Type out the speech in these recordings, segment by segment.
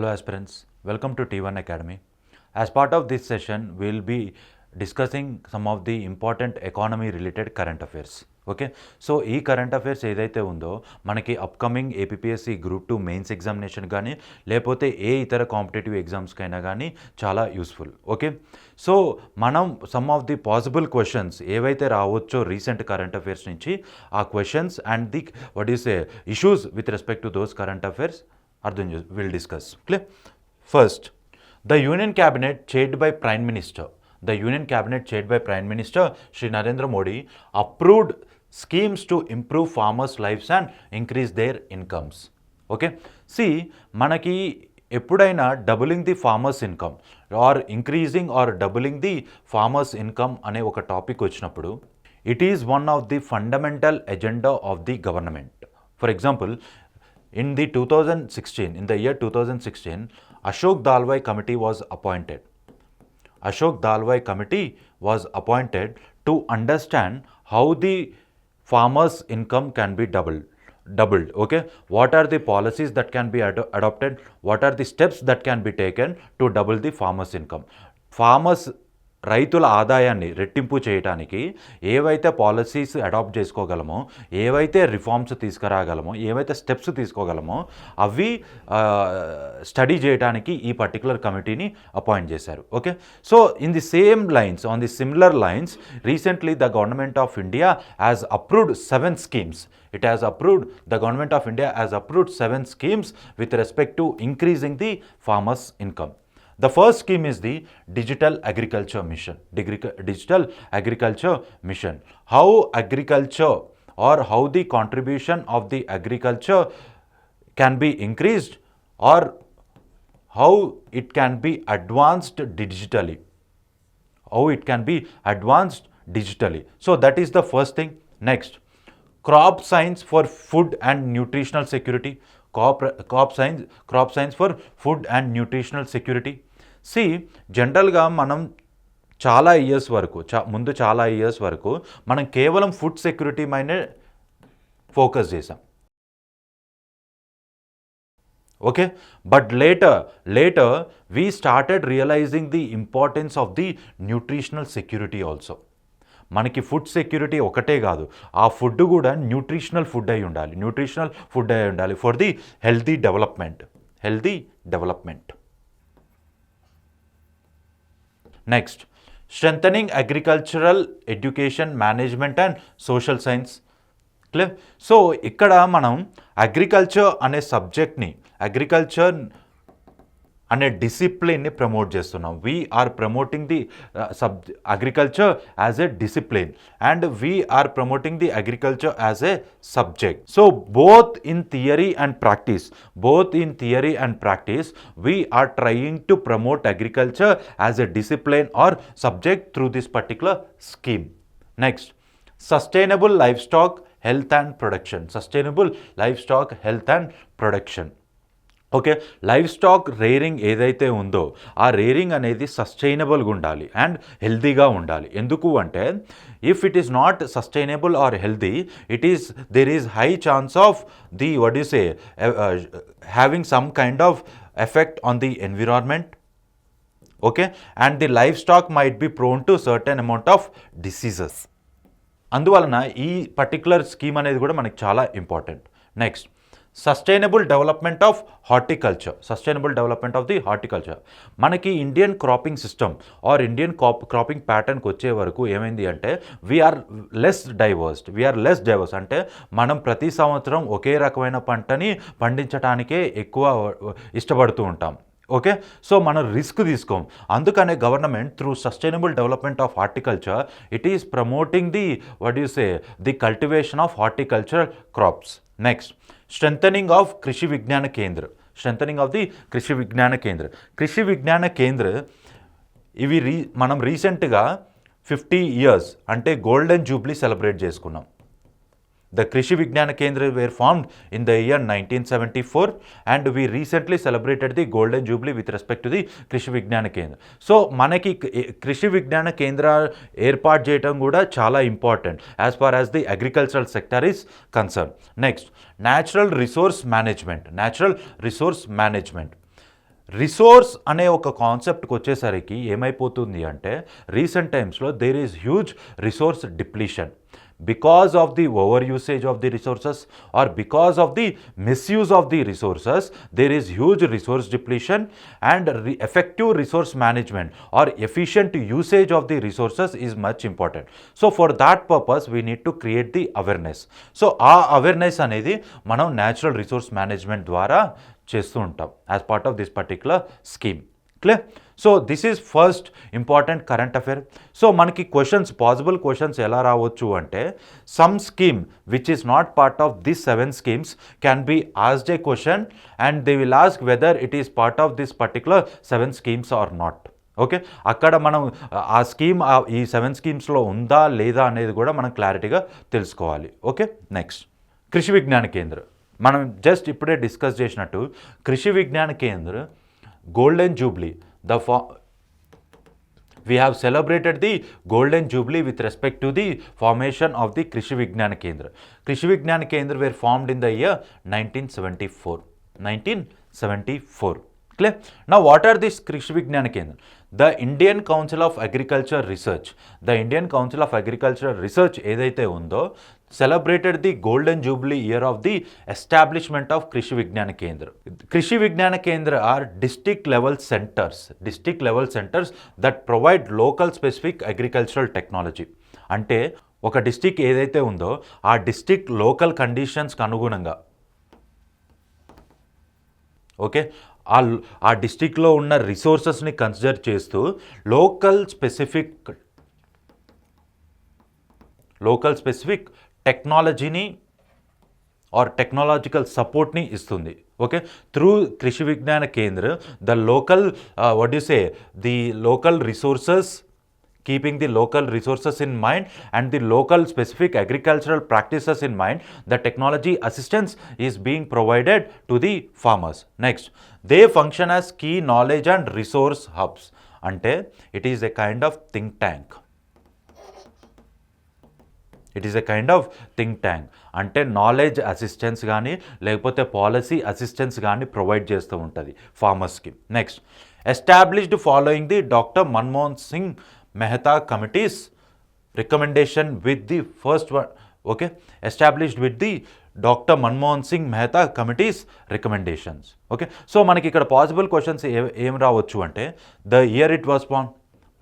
Hello aspirants, welcome to T1 Academy. As part of this session, we will be discussing some of the important economy related current affairs. Okay so ఈ current affairs ఏదైతే ఉందో మనకి upcoming APPSC group 2 mains examination కానీ లేకపోతే ఏ ఇతర competitive ఎగ్జామ్స్కైనా కానీ చాలా useful. Okay so మనం some of the possible questions ఏవైతే రావచ్చో రీసెంట్ కరెంట్ అఫైర్స్ నుంచి ఆ questions and the what is A issues with respect to those current affairs will discuss. Clear. First, the Union Cabinet chaired by Prime Minister, Shri Narendra Modi, approved schemes to improve farmers' lives and increase their incomes. Okay, see, manaki ఎప్పుడైనా doubling the farmers income or increasing or doubling the farmers income అనే ఒక topic వచ్చినప్పుడు it is one of the fundamental agenda of the government. For example, in the year 2016, Ashok Dalwai committee was appointed to understand how the farmers income can be doubled. Okay, what are the policies that can be adopted, what are the steps that can be taken to double the farmers income. రైతుల ఆదాయాన్ని రెట్టింపు చేయడానికి ఏవైతే policies adapt చేసుకోగలమో, ఏవైతే reforms తీసుకురాగలమో, ఏవైతే steps తీసుకోగలమో అవి study చేయడానికి ఈ పర్టికులర్ కమిటీని అపాయింట్ చేశారు. Okay so in the same lines, on the similar lines, recently the government of India has approved 7 schemes. The government of India has approved 7 schemes with respect to increasing the farmers' income. The first scheme is the Digital Agriculture Mission. How agriculture or how the contribution of the agriculture can be increased or how it can be advanced digitally. So that is the first thing. Next, crop science for food and nutritional security. Crop science for food and nutritional security. See జనరల్గా మనం చాలా years వరకు మనం కేవలం food security పైనే focus చేసాం. Okay, but later we started realizing the importance of the nutritional security also. మనకి food security ఒకటే కాదు, ఆ ఫుడ్ కూడా న్యూట్రిషనల్ ఫుడ్ అయి ఉండాలి for the healthy development. Next, strengthening agricultural education, management and social science. Clear. So ఇక్కడ మనం agriculture అనే డిసిప్లిన్ని ప్రమోట్ చేస్తున్నాం. We are promoting the agriculture as a discipline and we are promoting the agriculture as a subject. So both in theory and practice we are trying to promote agriculture as a discipline or subject through this particular scheme. Next, sustainable livestock health and production. Okay, live stock rearing ఏదైతే ఉందో ఆ rearing అనేది సస్టైనబుల్గా ఉండాలి and హెల్తీగా ఉండాలి. ఎందుకు అంటే if it is not sustainable or healthy, there is high chance of the having some kind of effect on the environment. Okay, and the livestock might be prone to certain amount of diseases. అందువలన ఈ particular scheme అనేది కూడా మనకి చాలా important. Next, sustainable development of the horticulture. మనకి Indian cropping system or Indian cropping ప్యాటర్న్కి వచ్చే వరకు ఏమైంది అంటే వీఆర్ లెస్ డైవర్స్. అంటే మనం ప్రతి సంవత్సరం ఒకే రకమైన పంటని పండించడానికే ఎక్కువ ఇష్టపడుతూ ఉంటాం. ఓకే, సో మనం రిస్క్ తీసుకోం. అందుకనే government through sustainable development of horticulture it is promoting the cultivation of horticulture crops. Next, strengthening of కృషి విజ్ఞాన కేంద్ర. కృషి విజ్ఞాన కేంద్ర ఇవి మనం రీసెంట్గా 50 years అంటే గోల్డెన్ జూబ్లీ సెలబ్రేట్ చేసుకున్నాం. The Krishi Vigyan Kendra were formed in the year 1974 and we recently celebrated the golden jubilee with respect to the Krishi Vigyan Kendra. So manaki Krishi Vigyan Kendra ఏర్పాటు చేయడం కూడా చాలా important as far as the agricultural sector is concerned. Next, natural resource management. Resource అనే ఒక కాన్సెప్ట్కి వచ్చేసరికి ఏమైపోతుంది అంటే రీసెంట్ టైమ్స్లో there is huge resource depletion because of the over usage of the resources or because of the misuse of the resources. There is huge resource depletion, and effective resource management or efficient usage of the resources is much important. So for that purpose we need to create the awareness. So ఆ awareness అనేది మనం natural resource management ద్వారా చేస్తూ ఉంటాం as part of this particular scheme. Clear? So this is first important current affair. So మనకి questions, possible questions ఎలా రావచ్చు అంటే some scheme which is not part of these 7 schemes can be asked a question and they will ask whether it is part of this particular 7 schemes or not. Okay, అక్కడ మనం ఆ scheme ఈ 7 స్కీమ్స్లో ఉందా లేదా అనేది కూడా మనం క్లారిటీగా తెలుసుకోవాలి. ఓకే, నెక్స్ట్ కృషి విజ్ఞాన కేంద్ర. మనం జస్ట్ ఇప్పుడే డిస్కస్ చేసినట్టు కృషి విజ్ఞాన కేంద్ర golden jubilee, we have celebrated the golden jubilee with respect to the formation of the Krishi Vigyan Kendra. Krishi Vigyan Kendra were formed in the year 1974. Clear? Now what are these Krishi Vigyan Kendra? The Indian Council of Agriculture Research, the Indian Council of Agriculture Research ఏదైతే ఉందో celebrated the golden jubilee year of the establishment of Krishi Vigyan Kendra. Krishi Vigyan Kendra are district level centers that provide local specific agricultural technology. అంటే ఒక district ఏదైతే ఉందో ఆ district local కండిషన్స్కి అనుగుణంగా okay ఆ డిస్ట్రిక్ట్లో ఉన్న రిసోర్సెస్ని కన్సిడర్ చేస్తూ లోకల్ స్పెసిఫిక్ టెక్నాలజీని ఆర్ టెక్నాలజికల్ సపోర్ట్ని ఇస్తుంది. ఓకే, త్రూ కృషి విజ్ఞాన కేంద్ర the local the local resources, keeping the local resources in mind and the local specific agricultural practices in mind, the technology assistance is being provided to the farmers. Next, they function as key knowledge and resource hubs. Ante it is a kind of think tank. It is a kind of think tank. అంటే knowledge assistance కానీ లేకపోతే policy assistance కానీ provide చేస్తూ ఉంటుంది ఫార్మర్స్కి. Next, established following the doctor Manmohan Singh Mehta committee's recommendation with the first one. Okay, established with the doctor Manmohan Singh Mehta committee's recommendations. Okay, so మనకి ఇక్కడ possible questions ఏం రావచ్చు అంటే the year it was formed.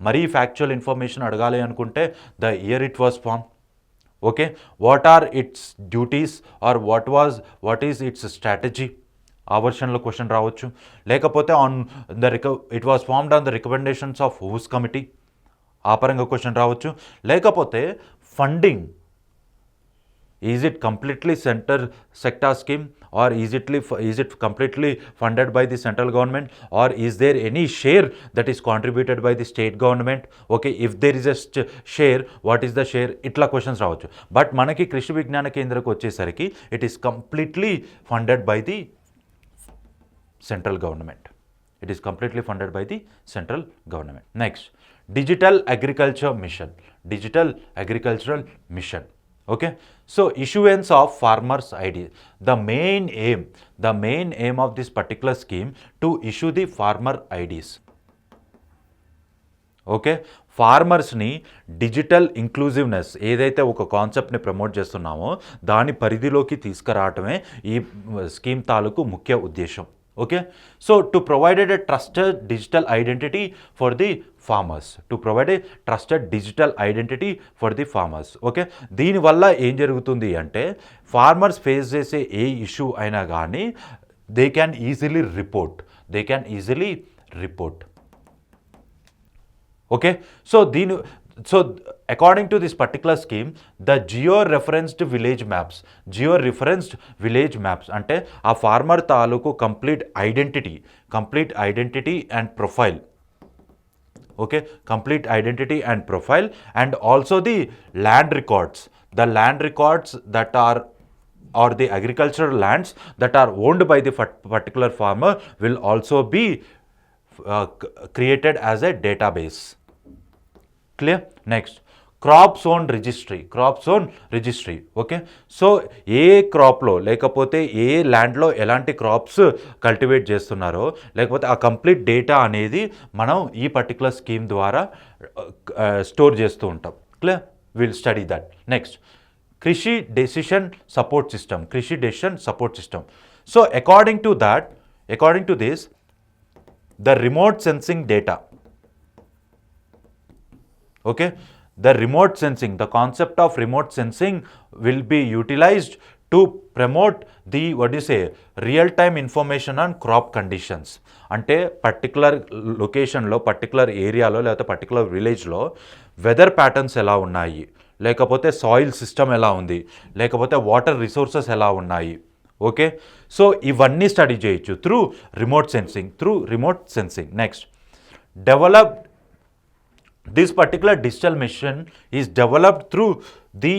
మరీ ఫ్యాక్చువల్ ఇన్ఫర్మేషన్ అడగాలి అనుకుంటే the year it was form. Okay, what are its duties or what is its strategy, ఆ వర్షన్లో క్వశ్చన్ రావచ్చు. లేకపోతే it was formed on the recommendations of whose committee, ఆ పరంగా question రావచ్చు. లేకపోతే funding, is it completely sector scheme or is it completely funded by the central government or is there any share that is contributed by the state government? Okay, if there is a share, what is the share? ఇట్లా questions రావచ్చు. But మనకి కృషి విజ్ఞాన కేంద్రకు వచ్చేసరికి it is completely funded by the central government. It is completely funded by the central government. Next, digital agricultural mission. Okay, so issuance of farmers ID, the main aim of this particular scheme to issue the farmer IDs. Okay, ఫార్మర్స్ని digital inclusiveness ఏదైతే ఒక కాన్సెప్ట్ని promote చేస్తున్నామో దాని పరిధిలోకి తీసుకురావటమే ఈ scheme తాలూకు ముఖ్య ఉద్దేశం. Okay, so to provided a trusted digital identity for the farmers. Okay, దీనివల్ల ఏం జరుగుతుంది అంటే ఫార్మర్స్ ఫేస్ చేసే ఏ ఇష్యూ అయినా కానీ they can easily report. Okay, so according to this particular scheme, the geo-referenced village maps అంటే ఆ ఫార్మర్ తాలూకు complete identity and profile. Okay, complete identity and profile and also the land records that are or the agricultural lands that are owned by the particular farmer will also be created as a database. Clear? Next, crop zone registry okay. So ఏ క్రాప్లో లేకపోతే ఏ ల్యాండ్లో ఎలాంటి crops cultivate చేస్తున్నారో లేకపోతే ఆ complete data అనేది మనం ఈ పర్టికులర్ స్కీమ్ ద్వారా స్టోర్ చేస్తూ ఉంటాం. Clear, will study that. Next, Krishi decision support system. So according to this, the remote sensing data, okay, the concept of remote sensing will be utilized to promote the real time information on crop conditions. అంటే particular లొకేషన్లో, particular ఏరియాలో లేకపోతే particular విలేజ్లో weather patterns ఎలా ఉన్నాయి, లేకపోతే soil system ఎలా ఉంది, లేకపోతే వాటర్ రిసోర్సెస్ ఎలా ఉన్నాయి. ఓకే, సో ఇవన్నీ స్టడీ చేయొచ్చు through remote sensing. Next, developed this particular digital mission is developed through the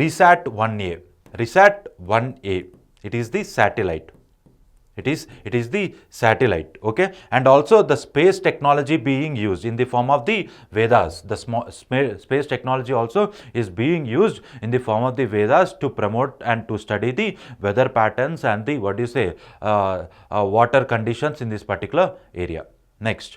RISAT 1A. It is the satellite. It is the satellite, okay, and also the space technology being used in the form of the Vedas. The space technology also is being used in the form of the Vedas to promote and to study the weather patterns and the water conditions in this particular area. Next,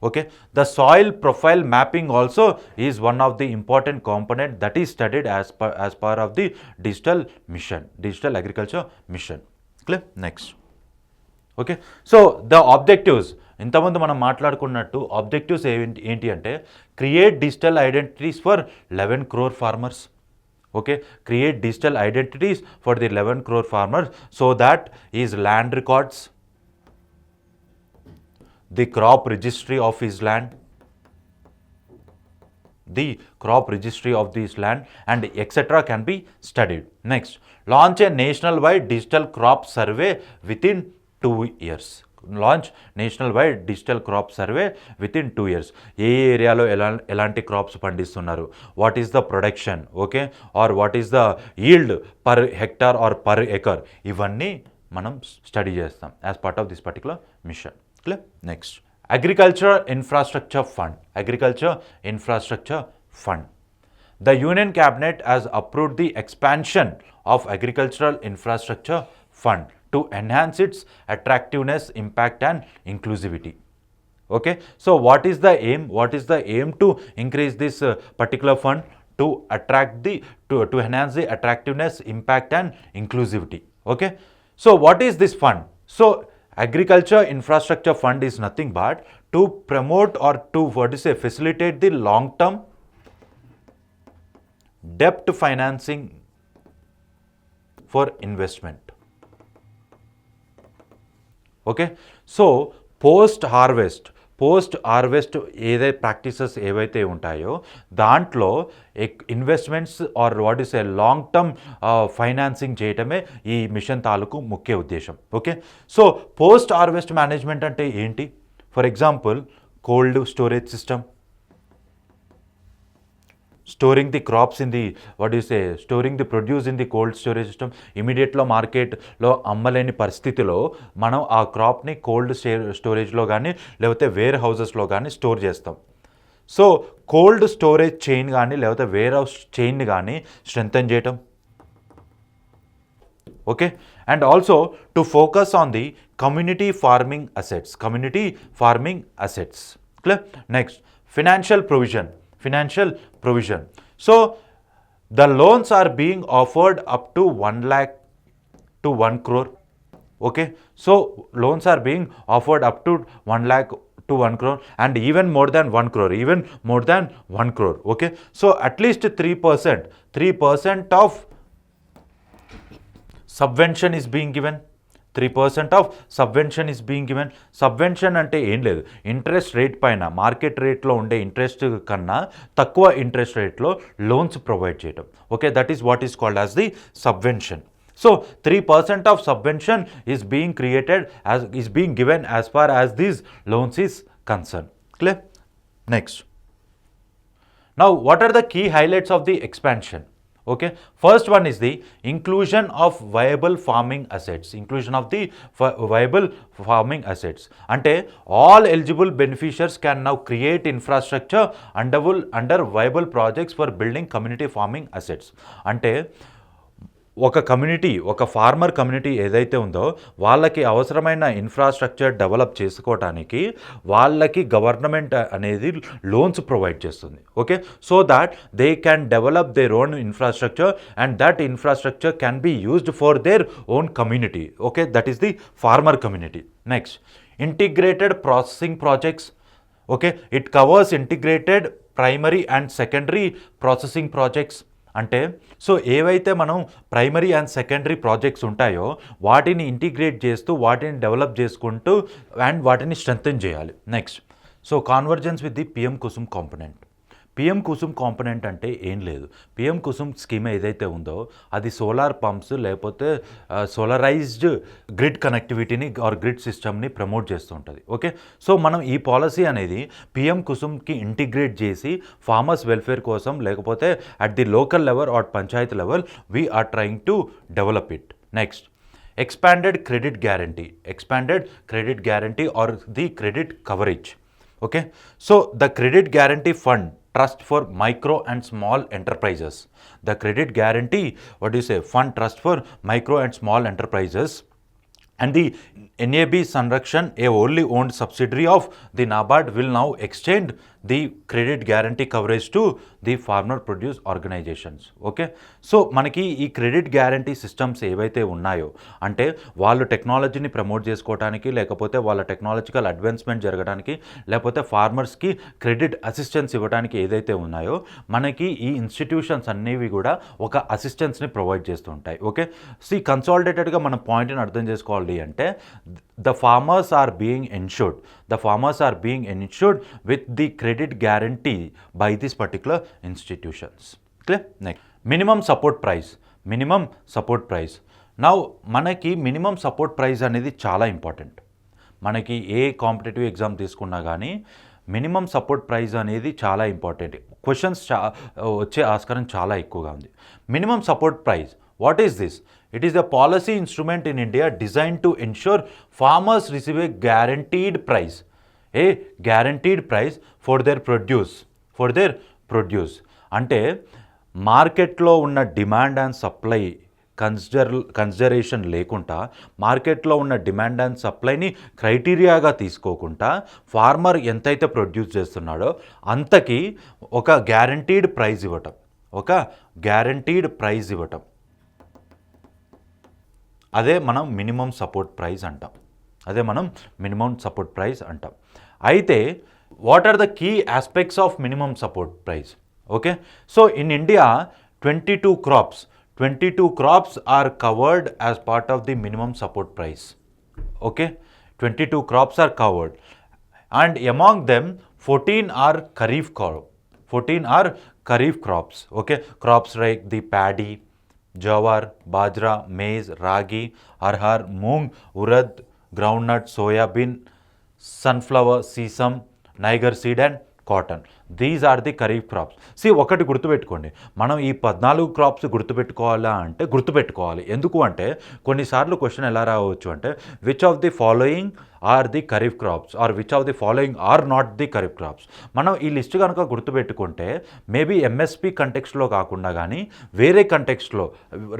okay, the soil profile mapping also is one of the important component that is studied as part of the digital agriculture mission. Clear? Next, okay. So the objectives, ఇంతకుముందు మనం మాట్లాడుకున్నట్టు objectives ఏంటి అంటే create digital identities for 11 crore farmers. Okay, create digital identities for the 11 crore farmers so that is land records, the crop registry of his land, the crop registry of this land and etc. can be studied. Next, launch a national wide digital crop survey within 2 years. Launch national wide digital crop survey within 2 years. ఏ ఏరియాలో ఎలాంటి crops పండిస్తున్నారు, what is the production, okay, or what is the yield per hectare or per acre, ఇవన్నీ మనం study చేస్తాం as part of this particular mission. Clear? Next, agriculture infrastructure fund. The Union Cabinet has approved the expansion of Agricultural Infrastructure Fund to enhance its attractiveness, impact and inclusivity. Okay, so what is the aim to increase this particular fund? To enhance the attractiveness, impact and inclusivity. Okay, so what is this fund? So Agriculture Infrastructure Fund is nothing but to promote or to facilitate the long term debt financing for investment. Okay, so post harvest ఏదైతే practices ఏవైతే ఉంటాయో దాంట్లో investments or what is a long term financing చేయటమే ఈ mission తాలూకు ముఖ్య ఉద్దేశం. Okay, so post harvest management అంటే ఏంటి? For example, cold storage system, storing the crops in the storing the produce in the cold storage system. ఇమీడియట్లో మార్కెట్లో అమ్మలేని పరిస్థితిలో మనం ఆ క్రాప్ని కోల్డ్ స్టోరేజ్లో కానీ లేకపోతే వేర్ హౌసెస్లో కానీ స్టోర్ చేస్తాం. సో కోల్డ్ స్టోరేజ్ చైన్ కానీ లేకపోతే వేర్ హౌస్ చైన్ని కానీ స్ట్రెంథెన్ చేయటం. Okay, and also to focus on the community farming assets. Clear? Next, financial provision. So the loans are being offered up to 1 lakh to 1 crore. Okay, so loans are being offered up to 1 lakh to 1 crore and even more than 1 crore. Okay, so at least 3% of subvention is being given. 3% of subvention is being given. Subvention అంటే ఏం లేదు, interest rate పైన market రేట్లో ఉండే interest కన్నా తక్కువ interest రేట్లో loans provide చేయడం. Okay, that is what is called as the subvention. So 3% of subvention is being given as far as these loans is concerned. Clear? Next. Now, what are the key highlights of the expansion? Okay, first one is the inclusion of viable farming assets. Inclusion of the viable farming assets. Ante all eligible beneficiaries can now create infrastructure under viable projects for building community farming assets. Ante ఒక community, ఒక farmer community ఏదైతే ఉందో వాళ్ళకి అవసరమైన infrastructure develop చేసుకోవటానికి వాళ్ళకి government అనేది loans provide చేస్తుంది. Okay, so that they can develop their own infrastructure and that infrastructure can be used for their own community. Okay, that is the farmer community. Next, integrated processing projects. Okay, it covers integrated primary and secondary processing projects. అంటే so ఏవైతే మనం primary and secondary projects ఉంటాయో వాటిని integrate చేస్తూ వాటిని develop చేసుకుంటూ and వాటిని strengthen చేయాలి. Next, so convergence with the PM KUSUM component. PM KUSUM component అంటే ఏం లేదు, పిఎం కుసుమ్ స్కీమ్ ఏదైతే ఉందో అది సోలార్ పంప్స్ లేకపోతే సోలరైజ్డ్ గ్రిడ్ కనెక్టివిటీని ఆర్ గ్రిడ్ సిస్టమ్ని ప్రమోట్ చేస్తూ ఉంటుంది. ఓకే, సో మనం ఈ పాలసీ అనేది పిఎం కుసుమ్కి ఇంటిగ్రేట్ చేసి ఫార్మర్స్ వెల్ఫేర్ కోసం లేకపోతే at the local level or panchayat level we're trying to develop it. Next, expanded credit guarantee or the credit coverage. Okay, so the credit guarantee fund trust for micro and small enterprises. The credit guarantee fund trust for micro and small enterprises and the NAB Sanrakshan, a wholly owned subsidiary of the NABARD, will now extend the credit guarantee coverage to the farmer produce organizations. Okay, so మనకి ఈ credit guarantee systems ఏవైతే ఉన్నాయో అంటే వాళ్ళు టెక్నాలజీని promote చేసుకోవడానికి లేకపోతే వాళ్ళ టెక్నాలజికల్ అడ్వాన్స్మెంట్ జరగడానికి లేకపోతే ఫార్మర్స్కి క్రెడిట్ అసిస్టెన్స్ ఇవ్వడానికి ఏదైతే ఉన్నాయో మనకి ఈ ఇన్స్టిట్యూషన్స్ అన్నివి కూడా ఒక అసిస్టెన్స్ని ప్రొవైడ్ చేస్తూ ఉంటాయి. ఓకే, సో ఈ కన్సాలిడేటెడ్గా మన పాయింట్ని అర్థం చేసుకోవాలి అంటే the farmers are being insured with the credit guarantee by these particular institutions. Clear? Next, minimum support price. Now మనకి మినిమం సపోర్ట్ ప్రైస్ అనేది చాలా ఇంపార్టెంట్. మనకి ఏ కాంపిటేటివ్ ఎగ్జామ్ తీసుకున్నా కానీ మినిమం సపోర్ట్ ప్రైస్ అనేది చాలా ఇంపార్టెంట్. క్వశ్చన్స్ వచ్చే ఆస్కారం చాలా ఎక్కువగా ఉంది. Minimum support price, what is this? It is a policy instrument in India designed to ensure farmers receive a guaranteed price for their produce. అంటే మార్కెట్లో ఉన్న డిమాండ్ అండ్ సప్లై కన్సిడరేషన్ లేకుండా మార్కెట్లో ఉన్న డిమాండ్ అండ్ సప్లైని క్రైటీరియాగా తీసుకోకుండా ఫార్మర్ ఎంతైతే produce చేస్తున్నాడో అంతకి ఒక గ్యారంటీడ్ ప్రైస్ ఇవ్వటం అదే మనం మినిమం సపోర్ట్ ప్రైస్ అంటాం. అయితే what are the key aspects of minimum support price? Okay, so in India 22 crops are covered as part of the minimum support price. Okay, 22 crops are covered and among them 14 are kharif crops. Okay, crops like the paddy, jawar, bajra, maize, ragi, arhar, moong, urad, groundnut, soya bean, sunflower, sesame, niger seed and cotton. These are the kharif crops. ఒకటి గుర్తుపెట్టుకోండి, మనం ఈ 14 crops గుర్తుపెట్టుకోవాలి. ఎందుకు అంటే కొన్నిసార్లు question ఎలా రావచ్చు అంటే which of the following are the kharif crops or which of the following are not the kharif crops. మనం ఈ లిస్ట్ కనుక గుర్తుపెట్టుకుంటే మేబీ ఎంఎస్పి కంటెక్స్ట్లో కాకుండా కానీ వేరే కంటెక్స్ట్లో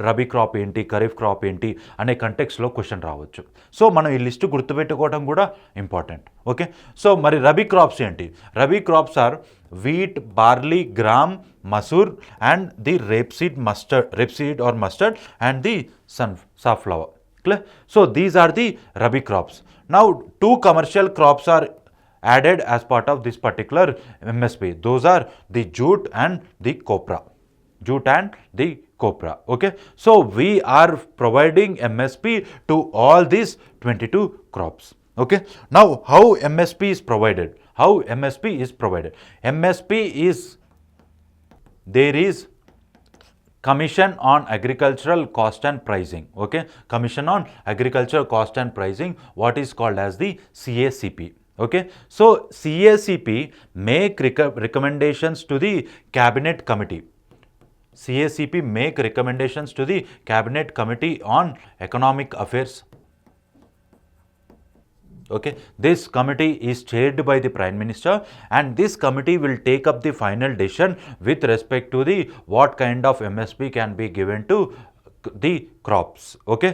రబీ క్రాప్ ఏంటి ఖరీఫ్ క్రాప్ ఏంటి అనే కంటెక్స్లో క్వశ్చన్ రావచ్చు. సో మనం ఈ లిస్ట్ గుర్తుపెట్టుకోవడం కూడా ఇంపార్టెంట్. ఓకే, సో మరి రబీ క్రాప్స్ ఏంటి? Rabi crops are wheat, barley, gram, masoor and the rapeseed or mustard and the safflower. Clear? So these are the rabi crops. Now 2 commercial crops are added as part of this particular MSP. Those are the jute and the copra. Okay, so we are providing MSP to all these 22 crops. Okay, now how MSP is provided? MSP is, there is Commission on Agricultural Cost and Pricing. Okay, Commission on Agricultural Cost and Pricing, what is called as the CACP. Okay, so CACP make recommendations to the Cabinet Committee. CACP make recommendations to the Cabinet Committee on Economic Affairs? Okay, this committee is chaired by the Prime Minister, and this committee will take up the final decision with respect to the what kind of MSP can be given to the crops. Okay,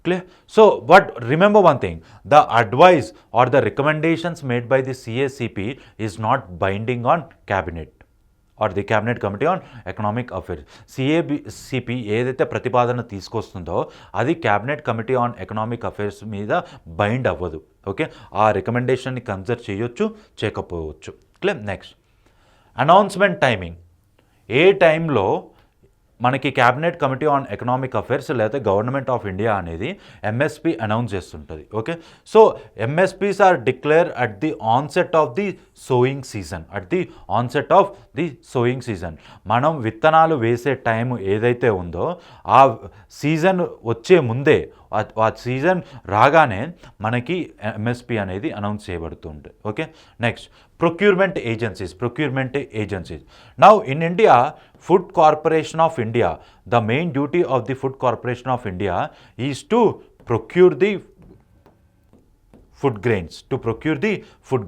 clear? So, but remember one thing, the advice or the recommendations made by the CACP is not binding on Cabinet or the Cabinet Committee on Economic Affairs. CACP ఏదైతే ప్రతిపాదన తీసుకొస్తుందో అది cabinet committee on economic affairs మీద bind అవ్వదు. Okay, ఆ రికమెండేషన్ని consider చేయొచ్చు, చేయకపోవచ్చు. క్లియర్? Next, announcement timing. ఏ టైంలో మనకి cabinet committee on economic affairs లేదా గవర్నమెంట్ ఆఫ్ ఇండియా అనేది ఎంఎస్పి అనౌన్స్ చేస్తుంటుంది. Okay, so MSPs are declare at the onset of the sowing season. At the onset of the sowing season, మనం విత్తనాలు వేసే time ఏదైతే ఉందో ఆ సీజన్ వచ్చే ముందే, ఆ సీజన్ రాగానే మనకి ఎంఎస్పి అనేది అనౌన్స్ చేయబడుతుంది. Okay, next, procurement agencies. Now in India, Food Corporation of India, the main duty of the Food Corporation of India is to procure the food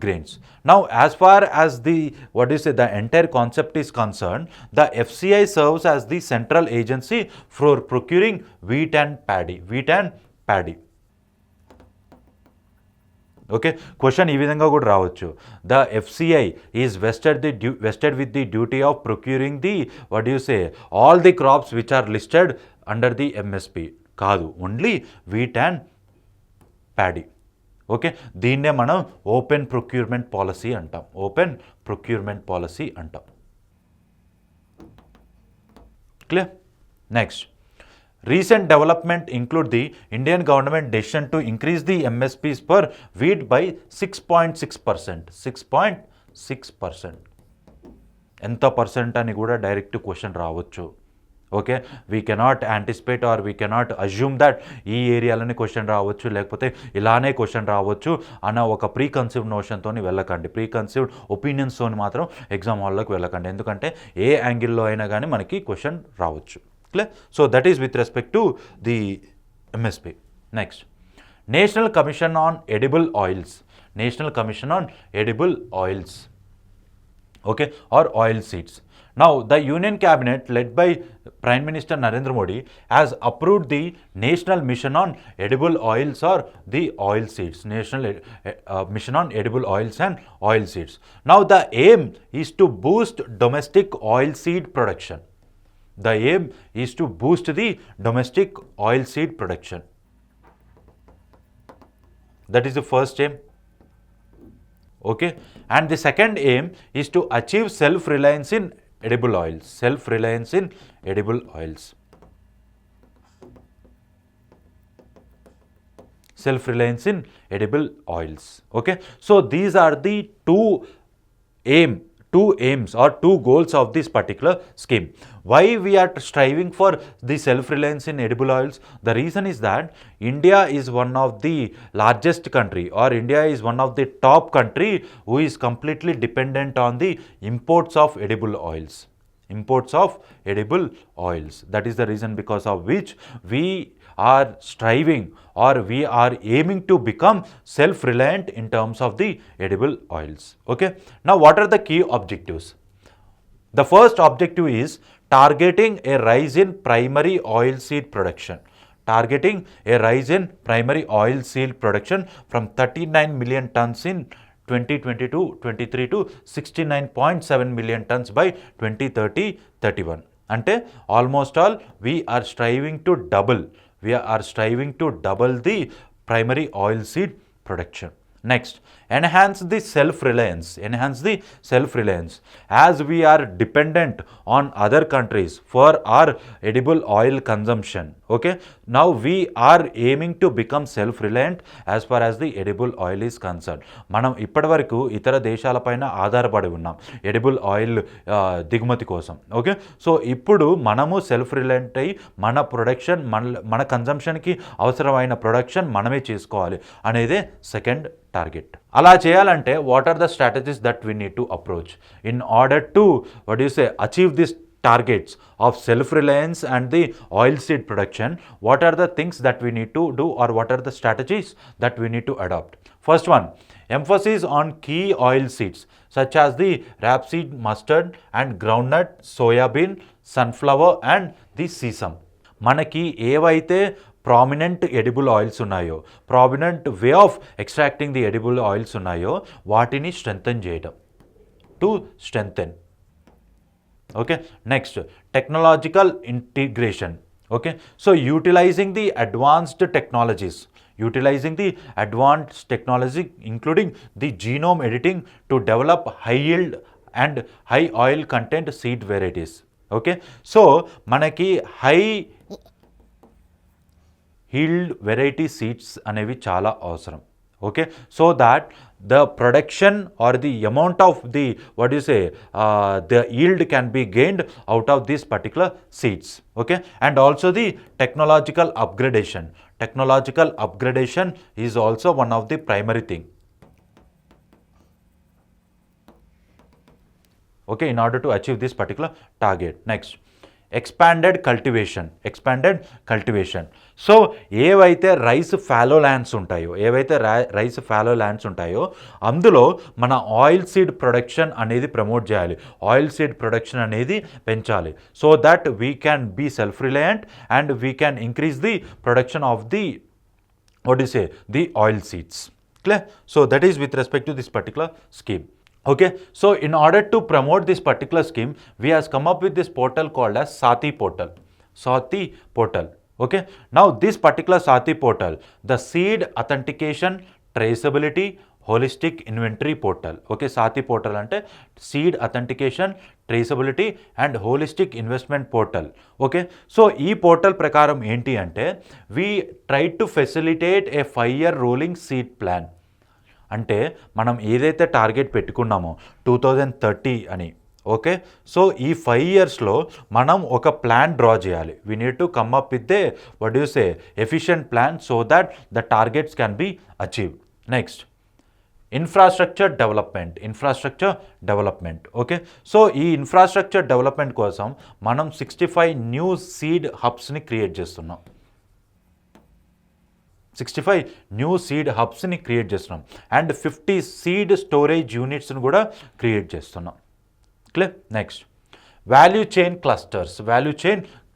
grains. Now, as far as the the entire concept is concerned, the FCI serves as the central agency for procuring wheat and paddy. Okay, question ఈ విధంగా కూడా రావచ్చు. The FCI is vested with the duty of procuring the all the crops which are listed under the MSP. కాదు, only wheat and paddy. Okay, దీన్నే మనం open procurement policy అంటాం. Clear? Next, recent development include the Indian government decision to increase the MSPs per wheat by 6.6%. 6.6%. ఎంత percent అని కూడా direct question రావచ్చు. Okay, we cannot anticipate or we cannot assume that ఈ ఏరియాలోనే question రావచ్చు, లేకపోతే ఇలానే క్వశ్చన్ రావచ్చు అన్న ఒక ప్రీ కన్సీవ్డ్ నోషన్తో వెళ్ళకండి. ప్రీ కన్సీవ్డ్ ఒపీనియన్స్తో మాత్రం ఎగ్జామ్ హాల్లోకి వెళ్ళకండి, ఎందుకంటే ఏ యాంగిల్లో అయినా కానీ మనకి క్వశ్చన్ రావచ్చు. Clear? So, that is with respect to the MSP. Next, National Commission on Edible Oils. Okay, or oil seeds. Now, the Union Cabinet led by Prime Minister Narendra Modi has approved the National Mission on Edible Oils or the oil seeds. National Mission on Edible Oils and oil seeds. Now, the aim is to boost domestic oilseed production. The aim is to boost the domestic oilseed production. That is the first aim. Okay, and the second aim is to achieve self-reliance in edible oils. Self-reliance in edible oils. Self-reliance in edible oils. Okay, so these are the two aims or two goals of this particular scheme. Why we are striving for the self-reliance in edible oils? The reason is that India is one of the largest country, or India is one of the top country who is completely dependent on the imports of edible oils. That is the reason because of which we are striving or we are aiming to become self-reliant in terms of the edible oils. Okay, now what are the key objectives? The first objective is targeting a rise in primary oilseed production. From 39 million tons in 2022-23 to 69.7 million tons by 2030-31. Ante almost all we are striving to double the primary oilseed production. Next, enhance the self-reliance. As we are dependent on other countries for our edible oil consumption. Okay, now we are aiming to become self-reliant as far as the edible oil is concerned. మనం ఇప్పటివరకు ఇతర దేశాలపైన ఆధారపడి ఉన్నాం edible oil దిగుమతి కోసం. Okay, so ఇప్పుడు మనము self reliant అయ్యి మన ప్రొడక్షన్ మన కన్జంప్షన్కి అవసరమైన ప్రొడక్షన్ మనమే చేసుకోవాలి అనేదే సెకండ్ టార్గెట్. అలా చేయాలంటే what are the strategies that we need to approach in order to achieve this targets of self-reliance and the oilseed production, what are the things that we need to do, or what are the strategies that we need to adopt? First one, emphasis on key oil seeds such as the rapeseed, mustard and groundnut, soybean, sunflower and the sesame. మనకి ఏవైతే prominent edible oils ఉన్నాయో, prominent way of extracting the edible oils ఉన్నాయో వాటిని strengthen చేయడం, to strengthen. Okay, next technological integration. Okay, so utilizing the advanced technologies, utilizing the advanced technology including the genome editing to develop high yield and high oil content seed varieties. Okay, so manaki high yield variety seeds అనేవి చాలా అవసరం. Okay, so that the production or the amount of the the yield can be gained out of these particular seeds. Okay, and also the technological upgradation. Technological upgradation is also one of the primary thing. Okay, in order to achieve this particular target. Next, expanded cultivation. So ఏవైతే rice fallow lands ఉంటాయో అందులో మన oil seed production అనేది ప్రమోట్ చేయాలి, oil seed production అనేది పెంచాలి, so that we can be self reliant and we can increase the production of the the oil seeds. Clear? So that is with respect to this particular scheme. Okay, so in order to promote this particular scheme, we has come up with this portal called as Sati portal. Okay, now this particular Sati portal, the seed authentication, traceability, holistic inventory portal. Okay, Sati portal ante seed authentication, traceability and holistic investment portal. Okay, so ee portal prakaram enti ante we try to facilitate a 5-year rolling seed plan. అంటే మనం ఏదైతే target పెట్టుకున్నామో 2030 అని, okay, so ఈ 5 ఇయర్స్లో మనం ఒక plan draw చేయాలి. We need to come up with a efficient plan so that the targets can be achieve. Next, infrastructure development. Okay, so ఈ ఇన్ఫ్రాస్ట్రక్చర్ డెవలప్మెంట్ కోసం మనం 65 న్యూ సీడ్ హబ్స్ని క్రియేట్ చేస్తున్నాం. 65 న్యూ సీడ్ హబ్స్ని క్రియేట్ చేస్తున్నాం and 50 seed storage యూనిట్స్ని కూడా create చేస్తున్నాం. Clear? Next, value chain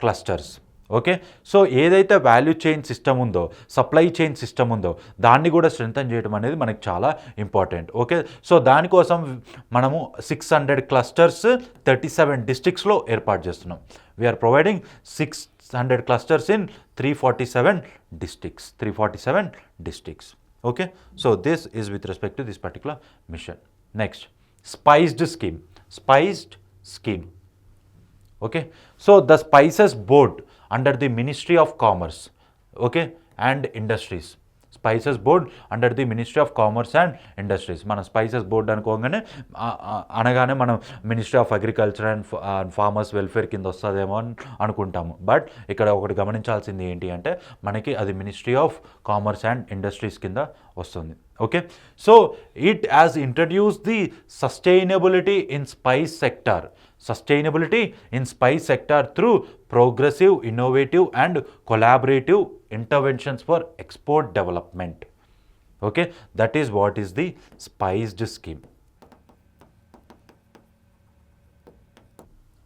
clusters. Okay, so ఏదైతే value chain system ఉందో, supply chain system ఉందో దాన్ని కూడా స్ట్రెంథన్ చేయడం అనేది మనకి చాలా ఇంపార్టెంట్. ఓకే, సో దానికోసం మనము 600 క్లస్టర్స్ 37 డిస్ట్రిక్ట్స్లో ఏర్పాటు చేస్తున్నాం. We are providing 600 clusters in 347 districts. Okay, so this is with respect to this particular mission. Next, spiced scheme. Okay, so the spices board under the Ministry of Commerce, okay, and Industries. Spices board under the ministry of commerce and industries. మన spices board అనగానే మనం ministry of agriculture and farmers welfare కింద వస్తుందేమో అని అనుకుంటాము. But ఇక్కడ ఒకటి గమనించాల్సింది ఏంటి అంటే మనకి అది ministry of commerce and industries కింద వస్తుంది. Okay, so it has introduce the sustainability in spice sector through progressive, innovative and collaborative interventions for export development. Okay, that is what is the spiced scheme.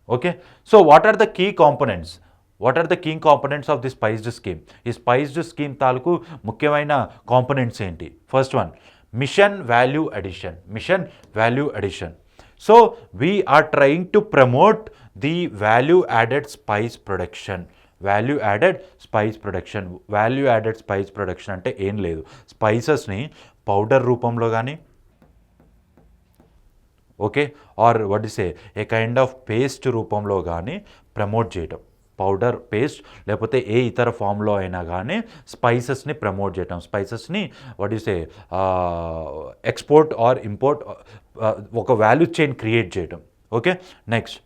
Okay, so what are the key components of the spiced scheme? ఈ spiced scheme తాలూకు ముఖ్యమైన components ఏంటి? First one, mission value addition. So we are trying to promote the value added spice production. Value added spice production అంటే ఏం లేదు, స్పైసెస్ని powder రూపంలో కానీ, okay, or a kind of paste రూపంలో కానీ ప్రమోట్ చేయటం. పౌడర్, పేస్ట్ లేకపోతే ఏ ఇతర ఫామ్లో అయినా కానీ స్పైసెస్ని ప్రమోట్ చేయటం, స్పైసెస్ని ఎక్స్పోర్ట్ ఆర్ ఇంపోర్ట్, ఒక వాల్యూ చైన్ క్రియేట్ చేయటం. Okay, next,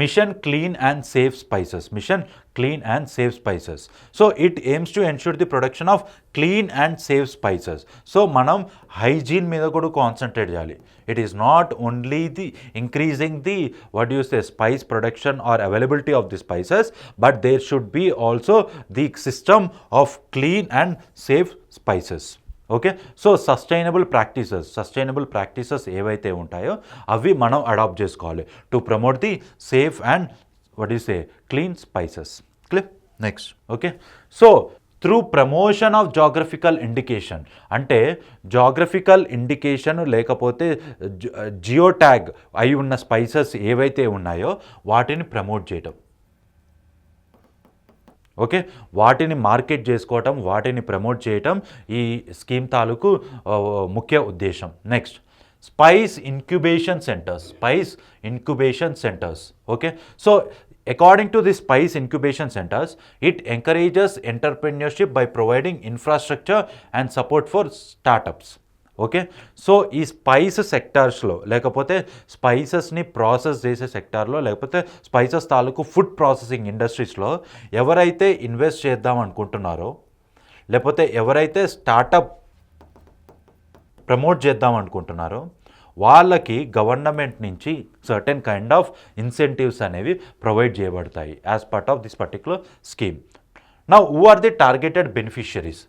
Mission Clean and Safe Spices. Mission Clean and Safe Spices. So it aims to ensure the production of clean and safe spices. So మనం hygiene మీద కూడా concentrate చేయాలి. It is not only the increasing the spice production or availability of the spices, but there should be also the system of clean and safe spices. Okay, so sustainable practices ఏవైతే ఉంటాయో అవి మనం adapt చేసుకోవాలి to promote the safe and clean spices. Clear? Next. Okay, so through promotion of geographical indication, అంటే geographical indication లేకపోతే geo tag అయి ఉన్న spices ఏవైతే ఉన్నాయో వాటిని ప్రమోట్ చేయటం. ఓకే, వాటిని మార్కెట్ చేసుకోవటం, వాటిని ప్రమోట్ చేయటం ఈ స్కీమ్ తాలూకు ముఖ్య ఉద్దేశం. Next, spice incubation centres. Okay, so according to the spice incubation centers, it encourages entrepreneurship by providing infrastructure and support for startups. Okay, so ఈ స్పైస్ సెక్టార్స్లో లేకపోతే స్పైసెస్ని ప్రాసెస్ చేసే సెక్టార్లో లేకపోతే స్పైసెస్ తాలూకు ఫుడ్ ప్రాసెసింగ్ ఇండస్ట్రీస్లో ఎవరైతే ఇన్వెస్ట్ చేద్దాం అనుకుంటున్నారో లేకపోతే ఎవరైతే స్టార్టప్ ప్రమోట్ చేద్దాం అనుకుంటున్నారో వాళ్ళకి గవర్నమెంట్ నుంచి సర్టెన్ కైండ్ ఆఫ్ ఇన్సెంటివ్స్ అనేవి ప్రొవైడ్ చేయబడతాయి as part of this particular scheme. Now who are the targeted beneficiaries?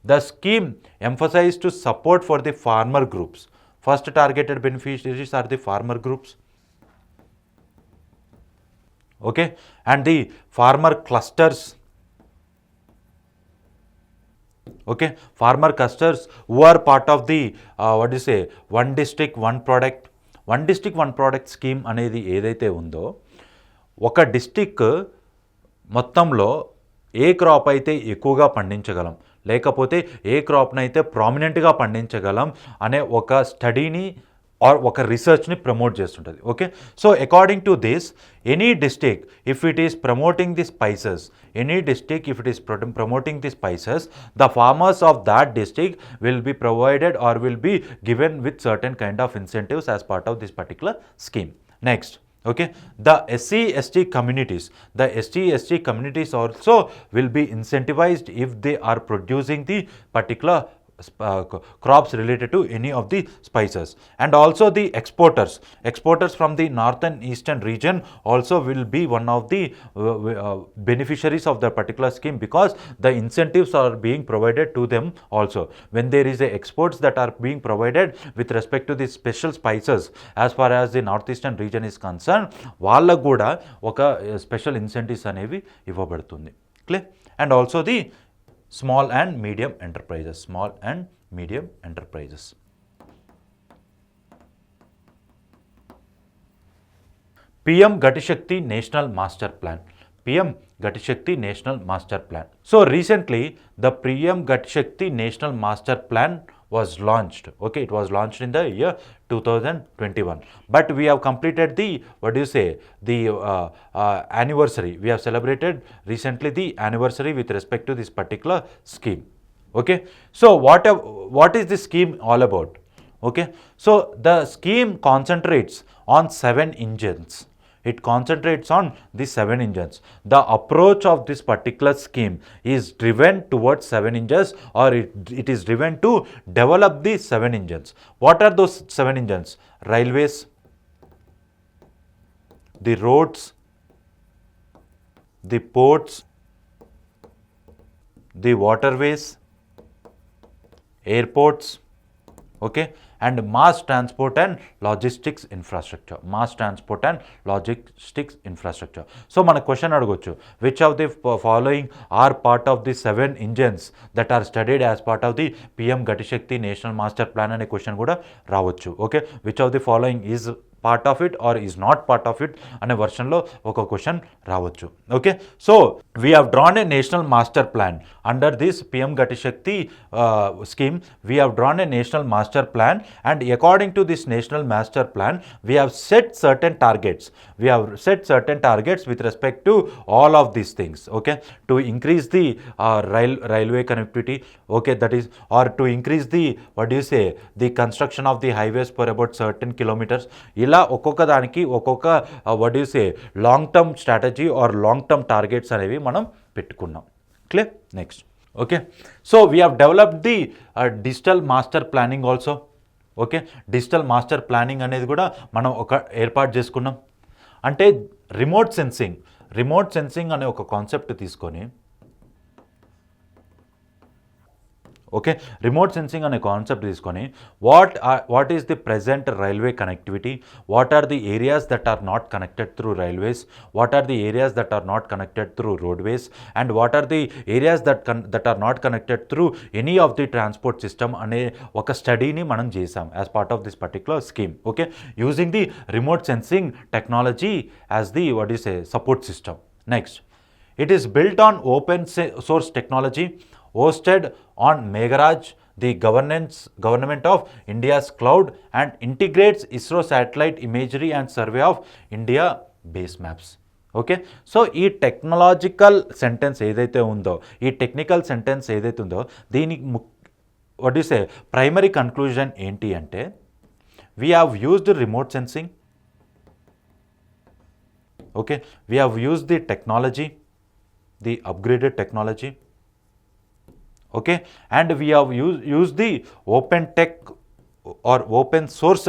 The scheme emphasizes to support for the farmer groups. First targeted beneficiaries are the farmer groups. Okay, and the farmer clusters. Okay, farmer clusters who are part of the one district one product scheme అనేది ఏదైతే ఉందో ఒక district మొత్తంలో ఏ crop అయితే ఎక్కువగా పండించగలం లేకపోతే ఏ క్రాప్ని అయితే ప్రామినెంట్గా పండించగలం అనే ఒక స్టడీని ఆర్ ఒక రీసెర్చ్ని ప్రమోట్ చేస్తుంటుంది. Okay, so according to this any district if it is promoting the spices the farmers of that district will be provided or will be given with certain kind of incentives as part of this particular scheme. Next, okay, the SC/ST communities also will be incentivized if they are producing the particular crops related to any of the spices. And also the exporters from the northern eastern region also will be one of the beneficiaries of the particular scheme, because the incentives are being provided to them also. When there is a exports that are being provided with respect to the special spices as far as the northeastern region is concerned, వాళ్ళకు కూడా ఒక special incentives అనేవి ఇవ్వబడుతుంది. Clear? And also the small and medium enterprises. PM Gati Shakti National Master Plan. So recently the PM Gati Shakti National Master Plan was launched. Okay, it was launched in the year 2021, but we have completed the anniversary. We have celebrated recently the anniversary with respect to this particular scheme. Okay, so what is this scheme all about? Okay, so the scheme concentrates on 7 engines. It concentrates on the 7 engines. The approach of this particular scheme is driven towards 7 engines, or it is driven to develop the 7 engines. What are those 7 engines? Railways, the roads, the ports, the waterways, airports, okay, and mass transport and logistics infrastructure. So మన question అడగొచ్చు, which of the following are part of the 7 engines that are studied as part of the PM Gati Shakti National Master Plan అనే question కూడా రావచ్చు. Okay, which of the following is part of it or is not part of it అనే వర్షన్లో ఒక question రావచ్చు. Okay, so we have drawn a national master plan under this PM Gati Shakti scheme. We have drawn a national master plan, and according to this national master plan we have set certain targets with respect to all of these things. Okay, to increase the railway connectivity, okay, that is, or to increase the the construction of the highways for about certain kilometers. ఇలా ఒక్కొక్క దానికి ఒక్కొక్క what you say long term strategy are long term targets అనేవి మనం పెట్టుకున్నాం. Clear? Next. Okay, so we have developed the digital master planning also. Okay, digital master planning అనేది కూడా మనం ఒక ఏర్పాటు చేసుకున్నాం. అంటే రిమోట్ సెన్సింగ్ అనే ఒక కాన్సెప్ట్ తీసుకొని, ఓకే, రిమోట్ సెన్సింగ్ అనే కాన్సెప్ట్ తీసుకొని what is the present railway connectivity, what are the areas that are not connected through railways, what are the areas that are not connected through roadways, and what are the areas that are not connected through any of the transport system అనే ఒక స్టడీని మనం చేసాం as part of this particular scheme. Okay, using the remote sensing technology as the what is A support system. Next, it is built on open source technology hosted on Megharaj, the government of India's cloud, and integrates ISRO satellite imagery and survey of India base maps. Okay, so ఈ technological sentence ఏదైతే ఉందో, ఈ technical sentence ఏదైతే ఉందో, దీనికి what you say primary conclusion ఏంటి అంటే, we have used remote sensing. Okay, we have used the technology, the upgraded technology, okay, and we have used the open tech or open source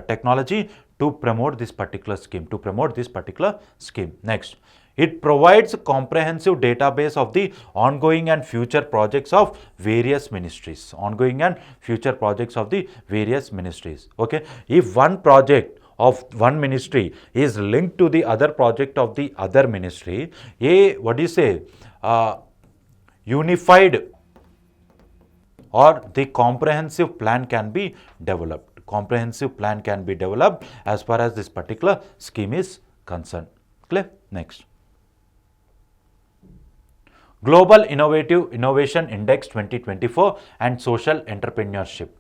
technology to promote this particular scheme. Next, it provides comprehensive database of the ongoing and future projects of various ministries. Okay, if one project of one ministry is linked to the other project of the other ministry, unified or the comprehensive plan can be developed as far as this particular scheme is concerned. Clear? Next, Global Innovation Index 2024 and Social Entrepreneurship.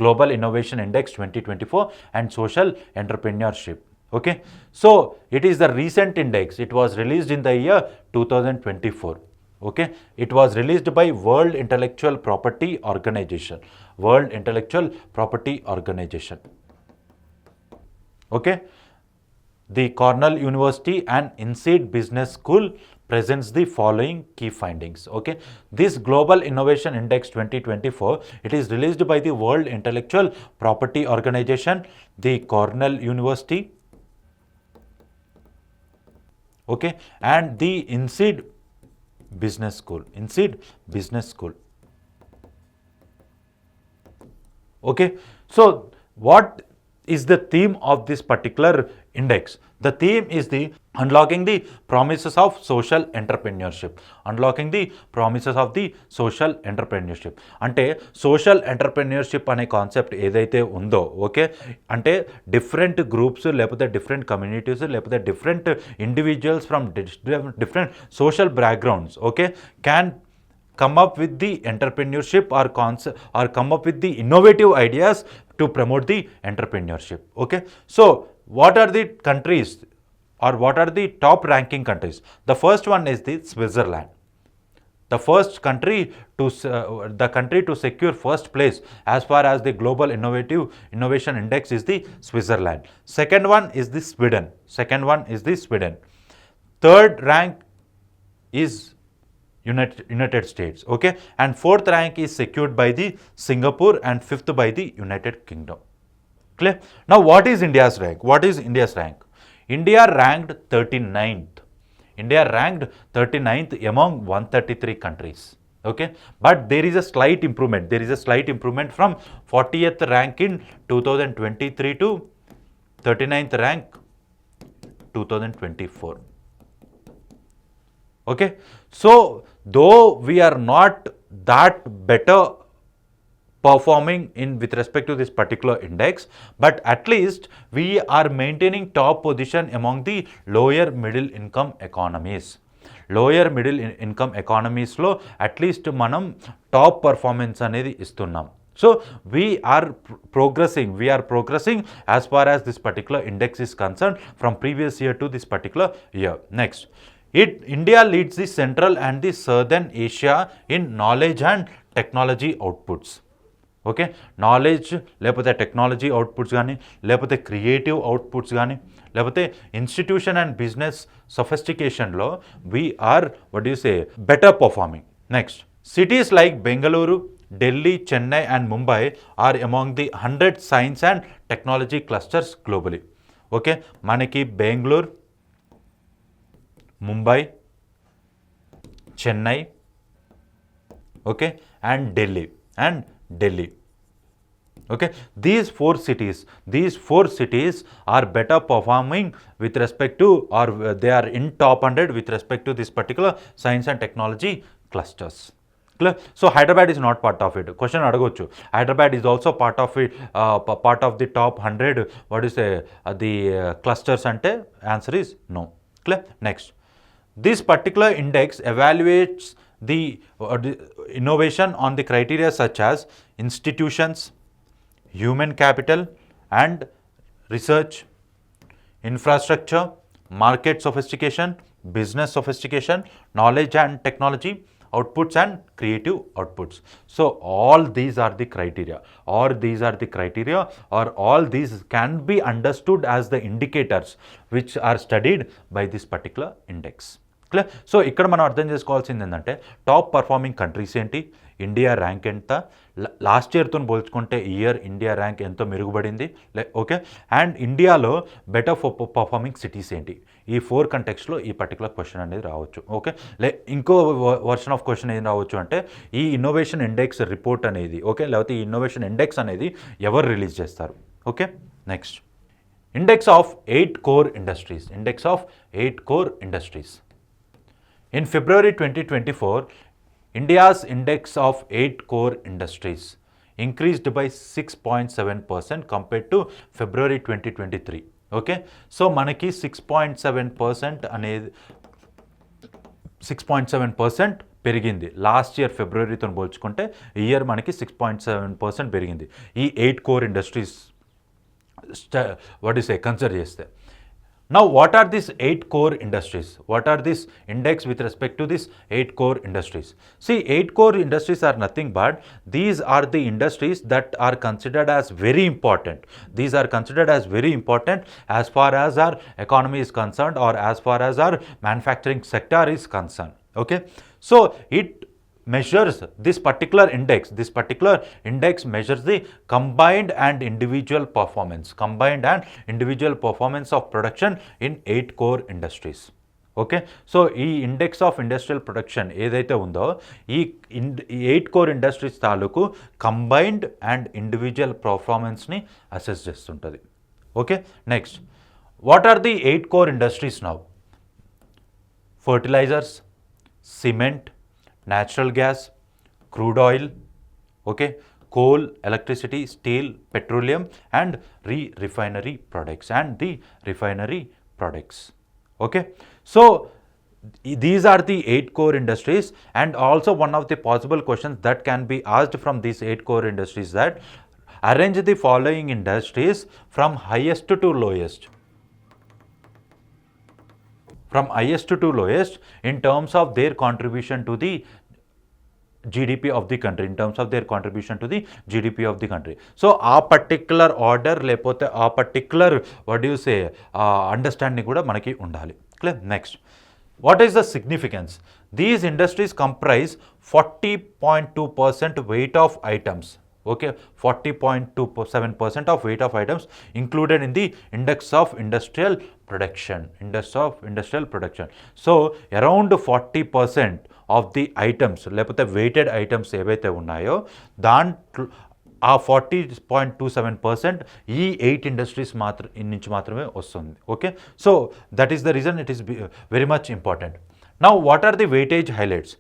Global Innovation Index 2024 and Social Entrepreneurship. Okay, so it is the recent index. It was released in the year 2024. Okay, it was released by World Intellectual Property Organization. Okay, the Cornell University and INSEAD Business School presents the following key findings. Okay, this Global Innovation Index 2024, it is released by the World Intellectual Property Organization, the Cornell University, okay, and the INSEAD Business School. Okay, so what is the theme of this particular index? The theme is the unlocking the promises of social entrepreneurship. అంటే social entrepreneurship అనే concept ఏదైతే ఉందో, okay, అంటే different groups లేకపోతే different communities లేకపోతే different individuals from different social backgrounds, okay, can come up with the entrepreneurship or come up with the innovative ideas to promote the entrepreneurship. Okay, so what are the countries or what are the top ranking countries? The first one is the Switzerland. The first country to secure first place as far as the Global Innovation Index is the Switzerland. Second one is the Sweden. Third rank is United States. Okay, and fourth rank is secured by the Singapore and fifth by the United Kingdom. Clear? Now what is India's rank? India ranked 39th among 133 countries. Okay, but there is a slight improvement from 40th rank in 2023 to 39th rank 2024. Okay, so though we are not that better performing with respect to this particular index, but at least we are maintaining top position among the lower middle income economies. లో at least మనం top performance అనేది ఇస్తున్నాం. So we are progressing as far as this particular index is concerned from previous year to this particular year. Next, India leads the Central and the Southern Asia in knowledge and technology outputs. Okay, knowledge లేకపోతే technology outputs కానీ, లేకపోతే creative outputs కానీ, లేకపోతే institution and business సొఫిస్టికేషన్లో we're what you say better performing. Next, cities like Bengaluru, Delhi, Chennai and Mumbai are among the 100 science and technology clusters globally. Okay, మనకి Bengaluru, Mumbai, Chennai, okay, and Delhi. Okay, these four cities are better performing with respect to, or they are in top 100 with respect to this particular science and technology clusters. Clear? So Hyderabad is not part of it. Question adagochu, Hyderabad is also part of it, part of the top 100 what is the clusters ante answer is no. Clear? Next, this particular index evaluates the innovation on the criteria such as institutions, human capital and research, infrastructure, market sophistication, business sophistication, knowledge and technology outputs and creative outputs. So all these are the criteria, or all these can be understood as the indicators which are studied by this particular index. Clear? So ఇక్కడ మనం అర్థం చేసుకోవాల్సింది ఏంటంటే top performing countries ఏంటి, India rank ఎంత, last ఇయర్తో పోల్చుకుంటే ఈ year India rank ఎంతో మెరుగుపడింది, ఓకే, అండ్ ఇండియాలో బెటర్ పర్ఫార్మింగ్ సిటీస్ ఏంటి. ఈ 4 కంటెక్స్లో ఈ పర్టికులర్ క్వశ్చన్ అనేది రావచ్చు. ఓకే, ఇంకో వర్షన్ ఆఫ్ క్వశ్చన్ ఏం రావచ్చు అంటే ఈ ఇన్నోవేషన్ ఇండెక్స్ రిపోర్ట్ అనేది, ఓకే, లేకపోతే ఈ ఇన్నోవేషన్ ఇండెక్స్ అనేది ఎవరు రిలీజ్ చేస్తారు. Okay, next, index of 8 core industries. In February 2024, India's index of 8 core industries increased by 6.7% compared to February 2023. Okay, so manaki 6.7% అనేది 6.7% పెరిగింది లాస్ట్ ఇయర్ ఫిబ్రవరితో పోల్చుకుంటే. ఈ ఇయర్ మనకి 6.7% పెరిగింది ఈ 8 కోర్ ఇండస్ట్రీస్ కన్సిడర్ చేస్తే. Now, what are these 8 core industries? What are this index with respect to these 8 core industries? See, 8 core industries are nothing but these are the industries that are considered as very important. These are considered as very important as far as our economy is concerned, or as far as our manufacturing sector is concerned. Okay, so it measures this particular index measures the combined and individual performance of production in 8 core industries. Okay, so ఈ index of industrial production ఏదైతే ఉందో ఈ 8 core industries తాలూకు combined and individual పర్ఫార్మెన్స్ని assess చేస్తుంటుంది. Okay, next, what are the 8 core industries now? Fertilizers, cement, natural gas, crude oil, okay, coal, electricity, steel, petroleum and refinery products. Okay, so these are the 8 core industries, and also one of the possible questions that can be asked from these 8 core industries that arrange the following industries from highest to lowest. From highest to lowest in terms of their contribution to the GDP of the country, So, a particular order లేకపోతే a particular understanding కూడా మనకి ఉండాలి. Clear? Next, what is the significance? These industries comprise 40.2% weight of items. Okay, 40.27% of weight of items included in the index of industrial production. So around 40% of the items లేకపోతే weighted items ఏవైతే ఉన్నాయో దాంట్లో ఆ 40.27% ఈ 8 industries నుంచి మాత్రమే వస్తుంది. Okay, so that is the reason it is very much important. Now what are the weightage highlights?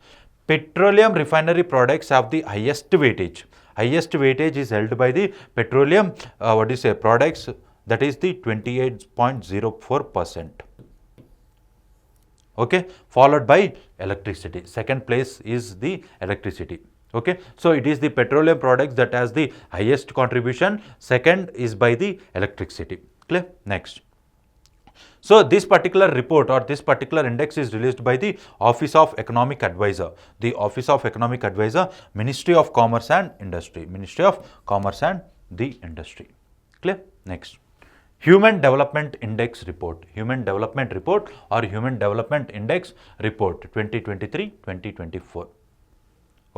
Petroleum refinery products have the highest weightage. Highest weightage is held by the petroleum products, that is the 28.04%. Okay, followed by electricity. Second place is the electricity. Okay, so it is the petroleum products that has the highest contribution. Second is by the electricity. Clear? Next, So this particular report or this particular index is released by the Office of Economic Advisor. The Office of Economic Advisor, Ministry of Commerce and Industry. Ministry of Commerce and the Industry. Clear? Next. Human Development Index Report. Human Development Report or Human Development Index Report 2023-2024.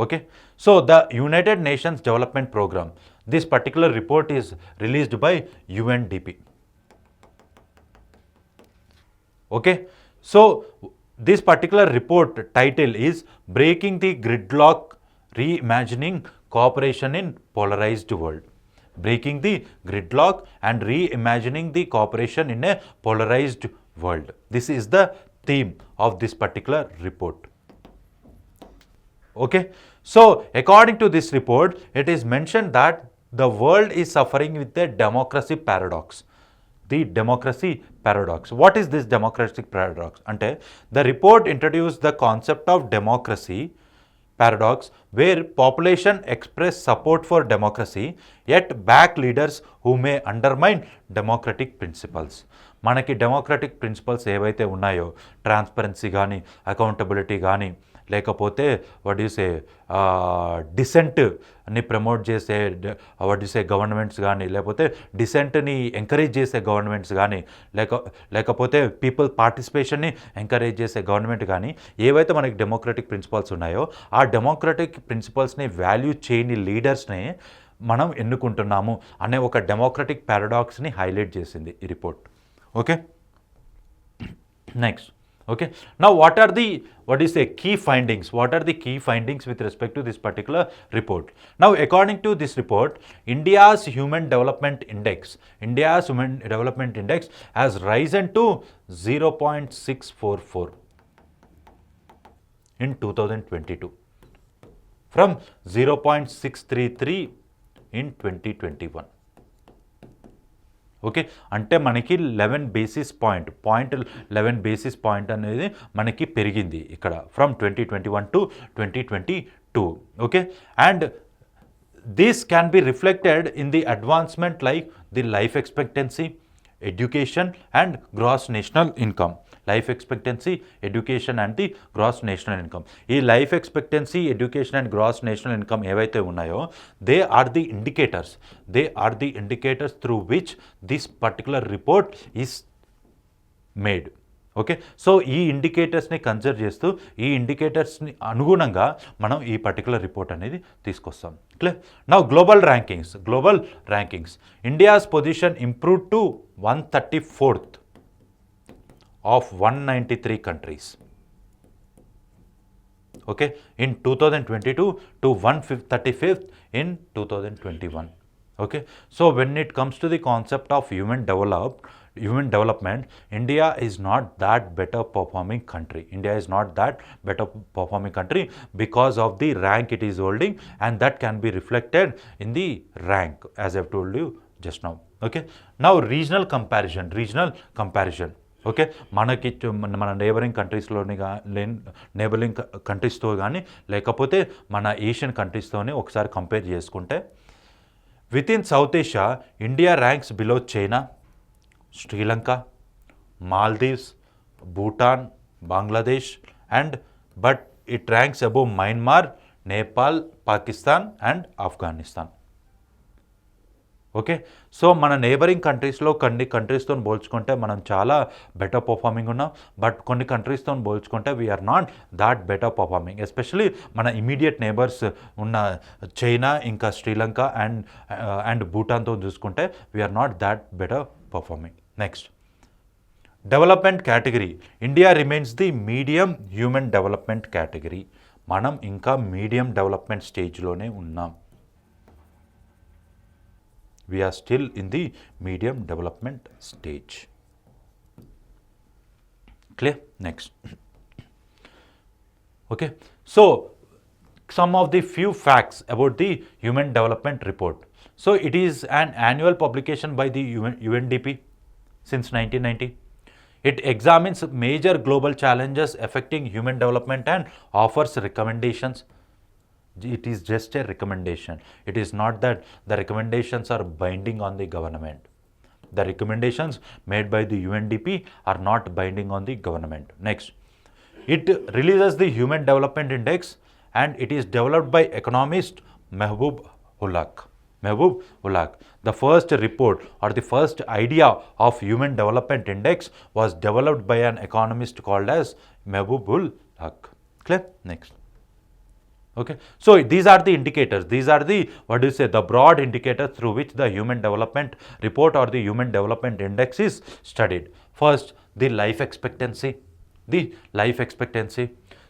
Okay. So the United Nations Development Program. This particular report is released by UNDP. Okay. So this particular report title is Breaking the Gridlock, Reimagining Cooperation in Polarized World. Breaking the gridlock and reimagining the cooperation in a polarized world. This is the theme of this particular report. Okay. So according to this report, it is mentioned that the world is suffering with a democracy paradox. The democracy paradox. What is this democratic paradox? Ante, the report introduced the concept of democracy paradox where population express support for democracy yet back leaders who may undermine democratic principles. మనకి democratic principles ఏవైతే ఉన్నాయో transparency కానీ accountability కానీ లేకపోతే వడ్యూసే డిసెంట్ని promote చేసే వడ్యూసే governments కానీ లేకపోతే డిసెంట్ని encourage చేసే గవర్నమెంట్స్ కానీ లేకపోతే పీపుల్ పార్టిసిపేషన్ని ఎంకరేజ్ చేసే గవర్నమెంట్ కానీ ఏవైతే మనకి డెమోక్రటిక్ ప్రిన్సిపల్స్ ఉన్నాయో ఆ డెమోక్రటిక్ ప్రిన్సిపల్స్ని వాల్యూ చేయని లీడర్స్ని మనం ఎన్నుకుంటున్నాము అనే ఒక డెమోక్రటిక్ పారాడాక్స్ని హైలైట్ చేసింది ఈ report. Okay. Next. Okay. Now what are the key findings? What are the key findings with respect to this particular report? Now according to this report, India's Human Development Index has risen to 0.644 in 2022 from 0.633 in 2021. Okay, అంటే మనకి 11 basis point 11 basis point అనేది మనకి పెరిగింది ఇక్కడ from 2021 to 2022. Okay, and this can be reflected in the advancement like the life expectancy, education and gross national income. Life expectancy, education and the gross national income. ఈ life expectancy, education and gross national income ఏవైతే ఉన్నాయో they are the indicators through which this particular report is made. Okay, so ఈ ఇండికేటర్స్ని consider చేస్తూ ఈ ఇండికేటర్స్ని అనుగుణంగా మనం ఈ పర్టికులర్ రిపోర్ట్ అనేది తీసుకొస్తాం. Clear? Now global rankings. India's position improved to 134th of 193 countries. Okay, in 2022 to 135th in 2021. Okay, so when it comes to the concept of human development, India is not that better performing country. Because of the rank it is holding, and that can be reflected in the rank as I have told you just now. Okay, now regional comparison. Okay, మన neighbouring కంట్రీస్తో కానీ లేకపోతే మన Asian కంట్రీస్తోనే ఒకసారి compare చేసుకుంటే with in south Asia India ranks below China, Sri Lanka, Maldives, Bhutan, Bangladesh but it ranks above Myanmar, Nepal, Pakistan and Afghanistan. Okay, so మన neighbouring కంట్రీస్లో కొన్ని కంట్రీస్తో పోల్చుకుంటే మనం చాలా బెటర్ పర్ఫార్మింగ్ ఉన్నాం, బట్ కొన్ని కంట్రీస్తో పోల్చుకుంటే we are not that better performing. Especially మన ఇమీడియట్ నేబర్స్ ఉన్న చైనా, ఇంకా శ్రీలంక అండ్ భూటాన్తో చూసుకుంటే we are not that better performing. Next, development category. India remains the medium human development category. మనం ఇంకా మీడియం డెవలప్మెంట్ స్టేజ్లోనే ఉన్నాం. We are still in the medium development stage. Clear? Next. Okay, so some of the few facts about the Human Development Report. So it is an annual publication by the UNDP since 1990. It examines major global challenges affecting human development and offers recommendations. It is just a recommendation. It is not that the recommendations are binding on the government. The recommendations made by the UNDP are not binding on the government. Next, it releases the Human Development Index, and it is developed by economist Mehboob Ulaq. Mehboob Ulaq. The first report or the first idea of Human Development Index was developed by an economist called as Mehboob Ulaq. Clear? Next. Okay, so these are the indicators, these are the the broad indicators through which the Human Development Report or the Human Development Index is studied. First, the life expectancy,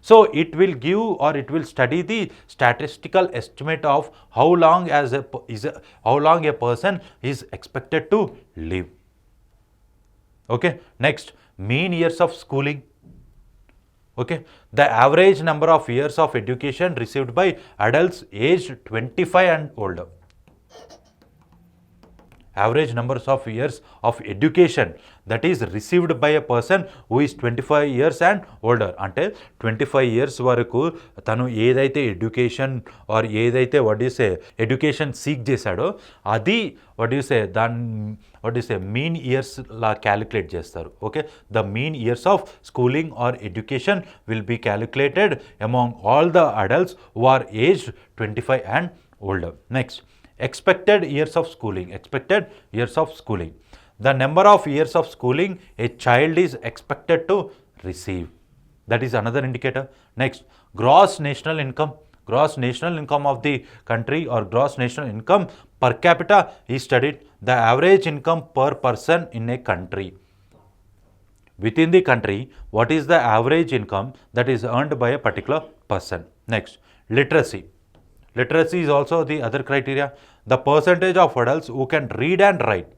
So it will give or it will study the statistical estimate of how long a person is expected to live. Okay, next, mean years of schooling. Okay, the average number of years of education received by adults aged 25 and older. Average numbers of years of education that is received by a person who is 25 years and older. అంటే 25 years వరకు తను ఏదైతే education ఆర్ ఏదైతే education seek చేశాడో అది దాన్ని mean years లా క్యాలిక్యులేట్ చేస్తారు. Okay, the mean years of schooling or education will be calculated among all the adults who are aged 25 and older. Next, expected years of schooling. The number of years of schooling a child is expected to receive. That is another indicator. Next, gross national income. Gross national income of the country or gross national income per capita is studied. The average income per person in a country. Within the country, what is the average income that is earned by a particular person? Next, literacy. Literacy is also the other criteria. The percentage of adults who can read and write.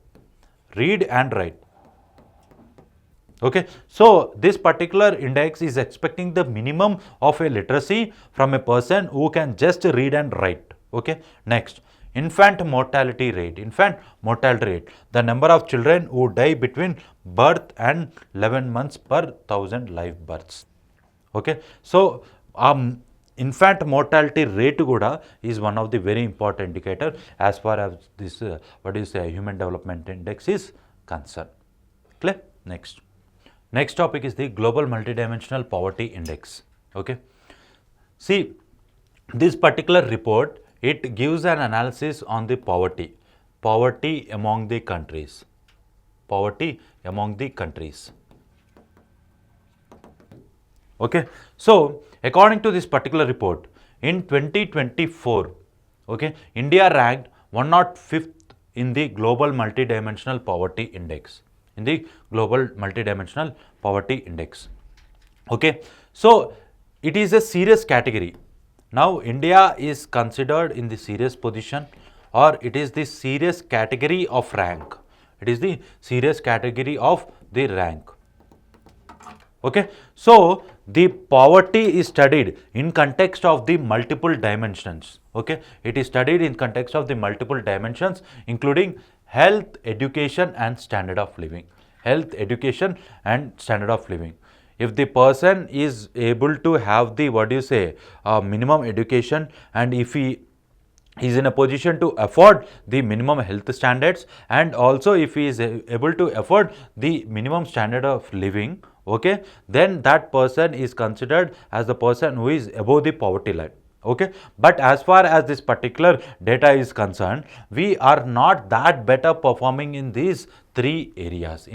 Okay, so this particular index is expecting the minimum of a literacy from a person who can just read and write. Okay, next, infant mortality rate. The number of children who die between birth and 11 months per 1,000 live births. Okay, so infant mortality rate kuda is one of the very important indicator as far as this Human Development Index is concerned. Clear? Next topic is the Global Multidimensional Poverty Index. Okay, see, this particular report, it gives an analysis on the poverty among the countries. Okay, so according to this particular report, in 2024, okay, India ranked 105th in the Global Multidimensional Poverty Index. Okay, so it is a serious category. Now India is considered in the serious position, or it is the serious category of rank. Okay, so the poverty is studied in context of the multiple dimensions. Okay, it is studied in context of the multiple dimensions, including health, education and standard of living. If the person is able to have the minimum education, and if he is in a position to afford the minimum health standards, and also if he is able to afford the minimum standard of living, okay, then that person is considered as the person who is above the poverty line. Okay, but as far as this particular data is concerned, we are not that better performing in these three areas.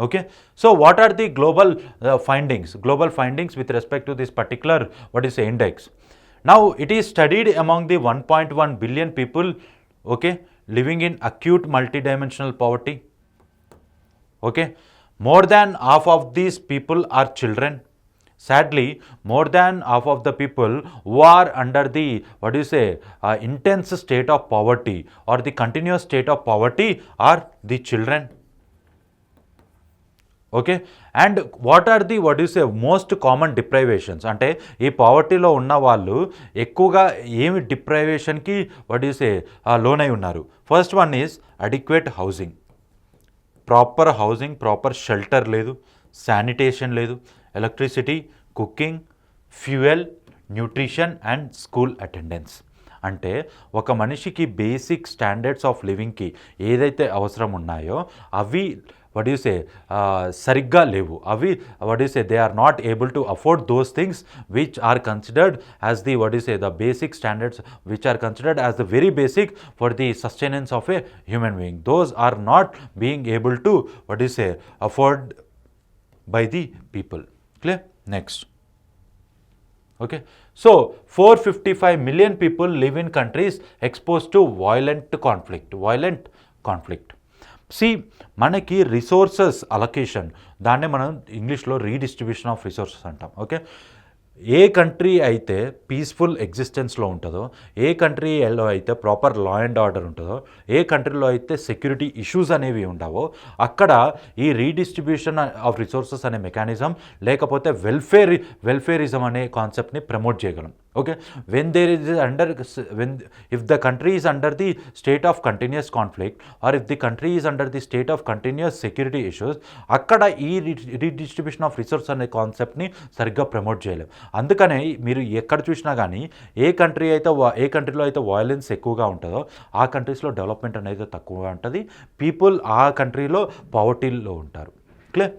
Okay, so what are the global findings with respect to this particular index? Now it is studied among the 1.1 billion people, okay, living in acute multidimensional poverty. Okay, more than half of these people are children. Sadly, more than half of the people who are under the intense state of poverty or the continuous state of poverty are the children. Okay, and what are the most common deprivations? అంటే ఈ పావర్టీలో ఉన్న వాళ్ళు ఎక్కువగా ఏమి డిప్రైవేషన్కి లోనై ఉన్నారు? First one is adequate housing. Proper housing, proper shelter లేదు, sanitation లేదు, electricity, cooking, fuel, nutrition and school attendance. అంటే ఒక మనిషికి బేసిక్ స్టాండర్డ్స్ ఆఫ్ లివింగ్కి ఏదైతే అవసరం ఉన్నాయో అవి సరిగ్గా లేవు. అవి they are not able to afford those things which are considered as the the basic standards which are considered as the very basic for the sustenance of a human being. Those are not being able to afford by the people. Clear? Next. Okay, so 455 million people live in countries exposed to violent conflict. See, మనకి resources allocation, దాన్నే మనం ఇంగ్లీష్లో redistribution of resources అంటాం. Okay, ఏ country అయితే peaceful ఎగ్జిస్టెన్స్లో ఉంటుందో, ఏ కంట్రీలో అయితే proper law and order ఉంటుందో, ఏ కంట్రీలో అయితే సెక్యూరిటీ ఇష్యూస్ అనేవి ఉండవో, అక్కడ ఈ రీడిస్ట్రిబ్యూషన్ ఆఫ్ రిసోర్సెస్ అనే మెకానిజం లేకపోతే వెల్ఫేరిజం అనే కాన్సెప్ట్ని ప్రమోట్ చేయగలం. Okay, when if the country is under the state of continuous conflict, or if the country is under the state of continuous security issues, అక్కడ ఈ రీడిస్ట్రిబ్యూషన్ ఆఫ్ రిసోర్స్ అనే కాన్సెప్ట్ని సరిగ్గా ప్రమోట్ చేయలేం. అందుకనే మీరు ఎక్కడ చూసినా కానీ ఏ కంట్రీలో అయితే వయలెన్స్ ఎక్కువగా ఉంటుందో ఆ కంట్రీస్లో డెవలప్మెంట్ అనేది తక్కువగా ఉంటుంది. పీపుల్ ఆ కంట్రీలో పవర్టీలో ఉంటారు. Clear?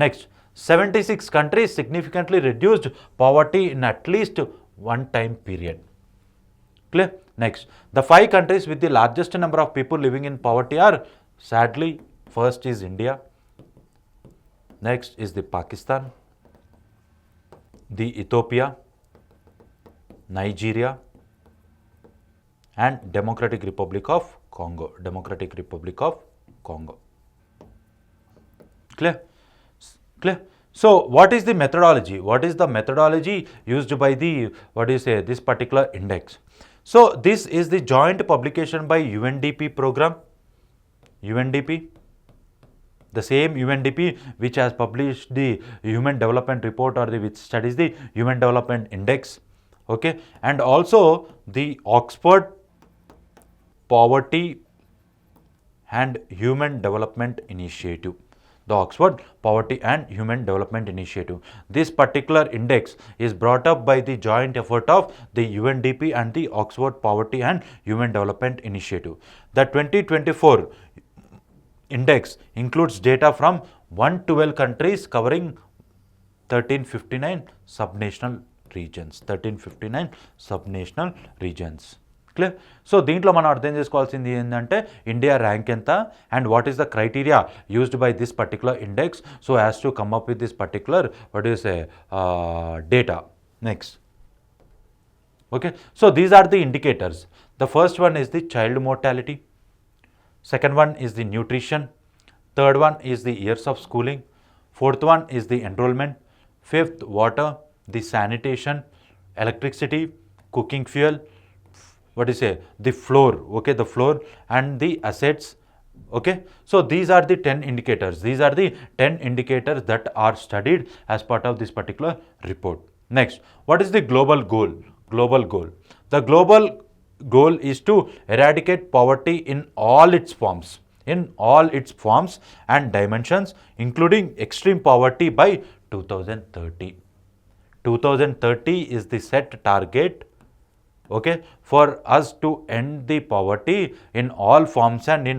Next, 76 countries significantly reduced poverty in at least one time period. Clear? Next, the 5 countries with the largest number of people living in poverty are, sadly, first is India, next is the Pakistan, the Ethiopia, Nigeria, and Democratic Republic of Congo. Clear? So what is the methodology? What is the methodology used by the this particular index? So this is the joint publication by UNDP program, the same UNDP which has published the Human Development Report, or which studies the Human Development Index. Okay, and also the Oxford Poverty and Human Development Initiative. The Oxford Poverty and Human Development Initiative. This particular index is brought up by the joint effort of the UNDP and the Oxford Poverty and Human Development Initiative. The 2024 index includes data from 112 countries covering 1359 subnational regions. క్లియర్? సో దీంట్లో మనం అర్థం చేసుకోవాల్సింది ఏంటంటే India rank ఎంత, and what is the criteria used by this particular index so as to come up with this particular data. Next, okay, so these are the indicators. The first one is the child mortality, second one is the nutrition, third one is the years of schooling, fourth one is the enrolment, fifth water, the sanitation, electricity, cooking fuel, the floor, okay, the floor and the assets. Okay, so these are the 10 indicators. These are the 10 indicators that are studied as part of this particular report. Next, what is the global goal? The global goal is to eradicate poverty in all its forms and dimensions, including extreme poverty by 2030. 2030 is the set target, okay, for us to end the poverty in all forms and in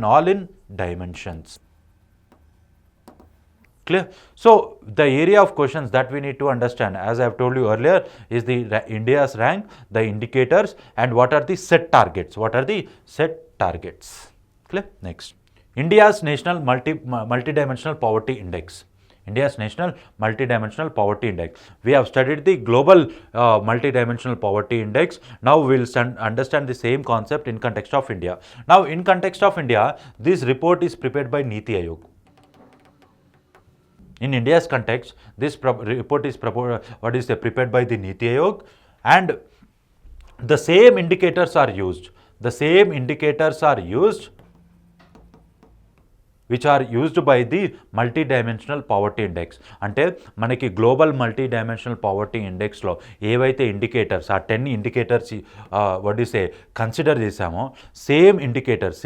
dimensions. Clear? So the area of questions that we need to understand, as I have told you earlier, is the India's rank, the indicators, and what are the set targets. Clear? Next, India's national multidimensional poverty index. We have studied the global multidimensional poverty index. Now we will understand the same concept in context of India. Now in context of India, this report is prepared by Niti Aayog. In India's context, this report is prepared by the Niti Aayog, and the same indicators are used which are used by the multidimensional poverty index. అంటే మనకి global multidimensional poverty ఇండెక్స్లో ఏవైతే indicators, ఆ 10 indicators consider చేశామో, same indicators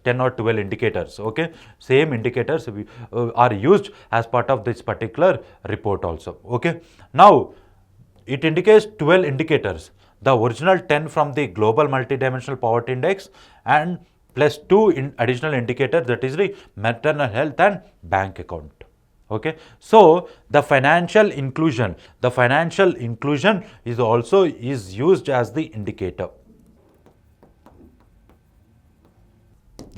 10 or 12 indicators, okay, same indicators are used as part of this particular report also. Okay, now it indicates 12 indicators. the original 10 from the global multidimensional poverty index and plus 2 additional indicators, that is the maternal health and bank account. Okay, so the financial inclusion is also used as the indicator.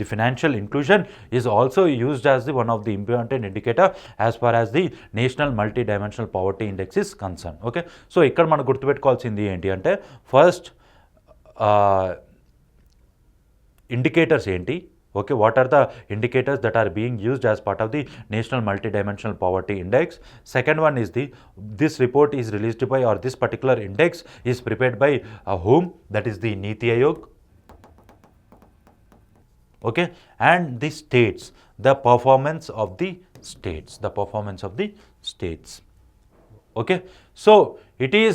The financial inclusion is also used as the one of the important indicator as far as the national multidimensional poverty index is concerned. Okay, so ఇక్కడ మనం గుర్తుపెట్టుకోవాల్సింది ఏంటి అంటే first indicators ఏంటి. Okay, what are the indicators that are being used as part of the national multidimensional poverty index? Second one is this report is released by, or this particular index is prepared by whom? That is the Niti Aayog. Okay, and the states, the performance of the states. Okay, so it is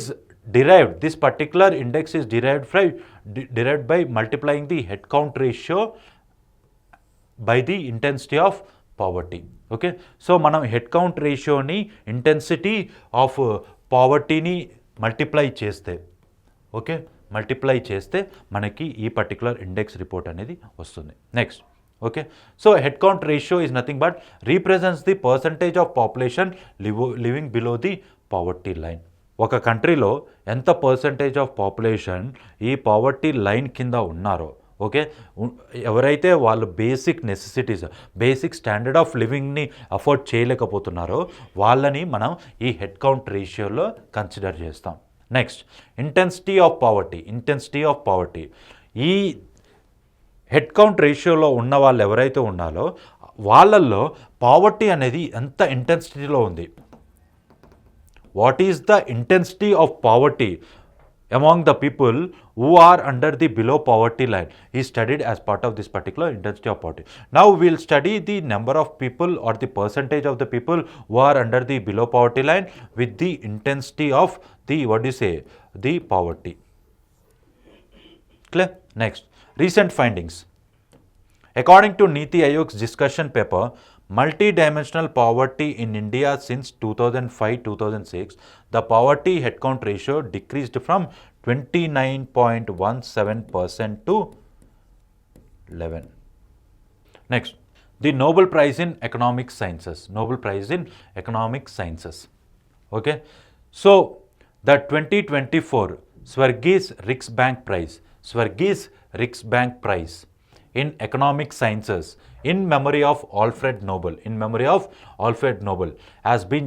derived, this particular index is derived by multiplying the head count ratio by the intensity of poverty. Okay, so మనం head count ratio ని intensity of poverty ని multiply చేస్తే, ఓకే, multiply చేస్తే మనకి ఈ particular index report అనేది వస్తుంది. Next, okay, so head count ratio is nothing but represents the percentage of population living below the poverty line. ఒక కంట్రీలో ఎంత పర్సంటేజ్ ఆఫ్ పాపులేషన్ ఈ పావర్టీ లైన్ కింద ఉన్నారో, ఓకే, ఎవరైతే వాళ్ళు basic necessities, basic standard of లివింగ్ని అఫోర్డ్ చేయలేకపోతున్నారో వాళ్ళని మనం ఈ హెడ్ కౌంట్ రేషియోలో కన్సిడర్ చేస్తాం. Next, intensity of poverty. ఈ హెడ్ కౌంట్ రేషియోలో ఉన్న వాళ్ళు ఎవరైతే ఉన్నారో వాళ్ళల్లో పావర్టీ అనేది ఎంత ఇంటెన్సిటీలో ఉంది. What is the intensity of poverty among the people who are under the below poverty line is studied as part of this particular intensity of poverty. Now we will study the number of people or the percentage of the people who are under the below poverty line with the intensity of the, the poverty. Clear? Next, recent findings. According to Niti Aayog's discussion paper, multidimensional poverty in India since 2005-2006, the poverty headcount ratio decreased from 29.17% to 11. Next, the Nobel Prize in Economic Sciences. Okay, so the 2024 Svergies Riksbank Prize in Economic Sciences in memory of Alfred Nobel has been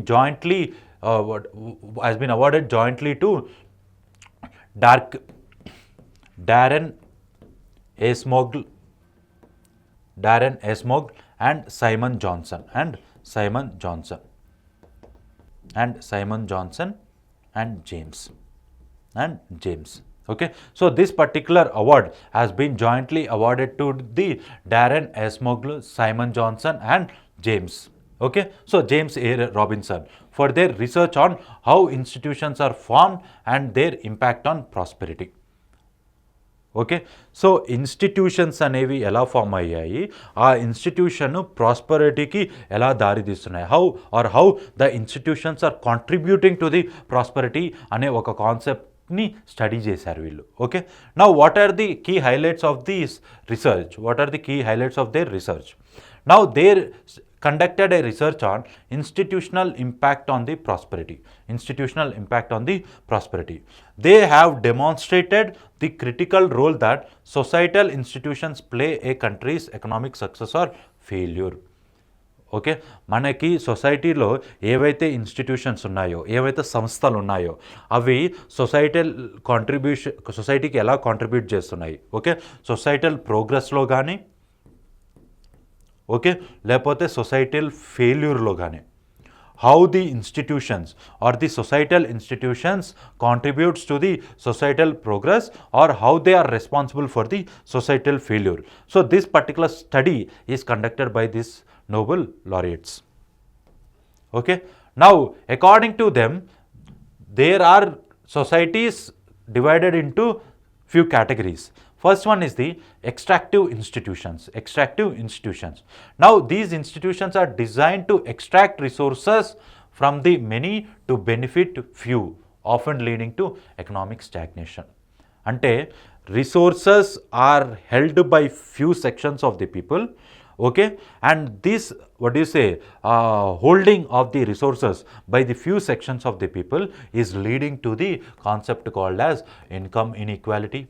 awarded jointly to Darren Acemoglu and Simon Johnson and James. Okay, so this particular award has been jointly awarded to the Darren Acemoglu, Simon Johnson and James. Okay, so James A. Robinson for their research on how institutions are formed and their impact on prosperity. Okay, so institutions అనేవి ఎలా form అయ్యాయి, ఆ institution ప్రాస్పరిటీకి ఎలా దారితీస్తున్నాయి, how the institutions are contributing to the prosperity అనే ఒక కాన్సెప్ట్ని స్టడీ చేశారు వీళ్ళు. Okay, now what are the key highlights of this research, their research? Now their conducted a research on institutional impact on the prosperity. They have demonstrated the critical role that societal institutions play a country's economic success or failure. Okay, మనకి సొసైటీలో ఏవైతే institutions ఉన్నాయో, ఏవైతే సంస్థలు ఉన్నాయో అవి సొసైటీకి ఎలా కాంట్రిబ్యూట్ చేస్తున్నాయి, ఓకే, సొసైటల్ ప్రోగ్రెస్లో కానీ, ఓకే, లేకపోతే సొసైటల్ ఫెయిల్యూర్లో కానీ, how the institutions or the societal institutions contributes to the societal progress or how they are responsible for the societal failure. So this particular study is conducted by this Nobel laureates. Okay, now according to them there are societies divided into few categories. First one is the extractive institutions. Now these institutions are designed to extract resources from the many to benefit few, often leading to economic stagnation. అంటే resources are held by few sections of the people, okay, and this, what do you say, holding of the resources by the few sections of the people is leading to the concept called as income inequality,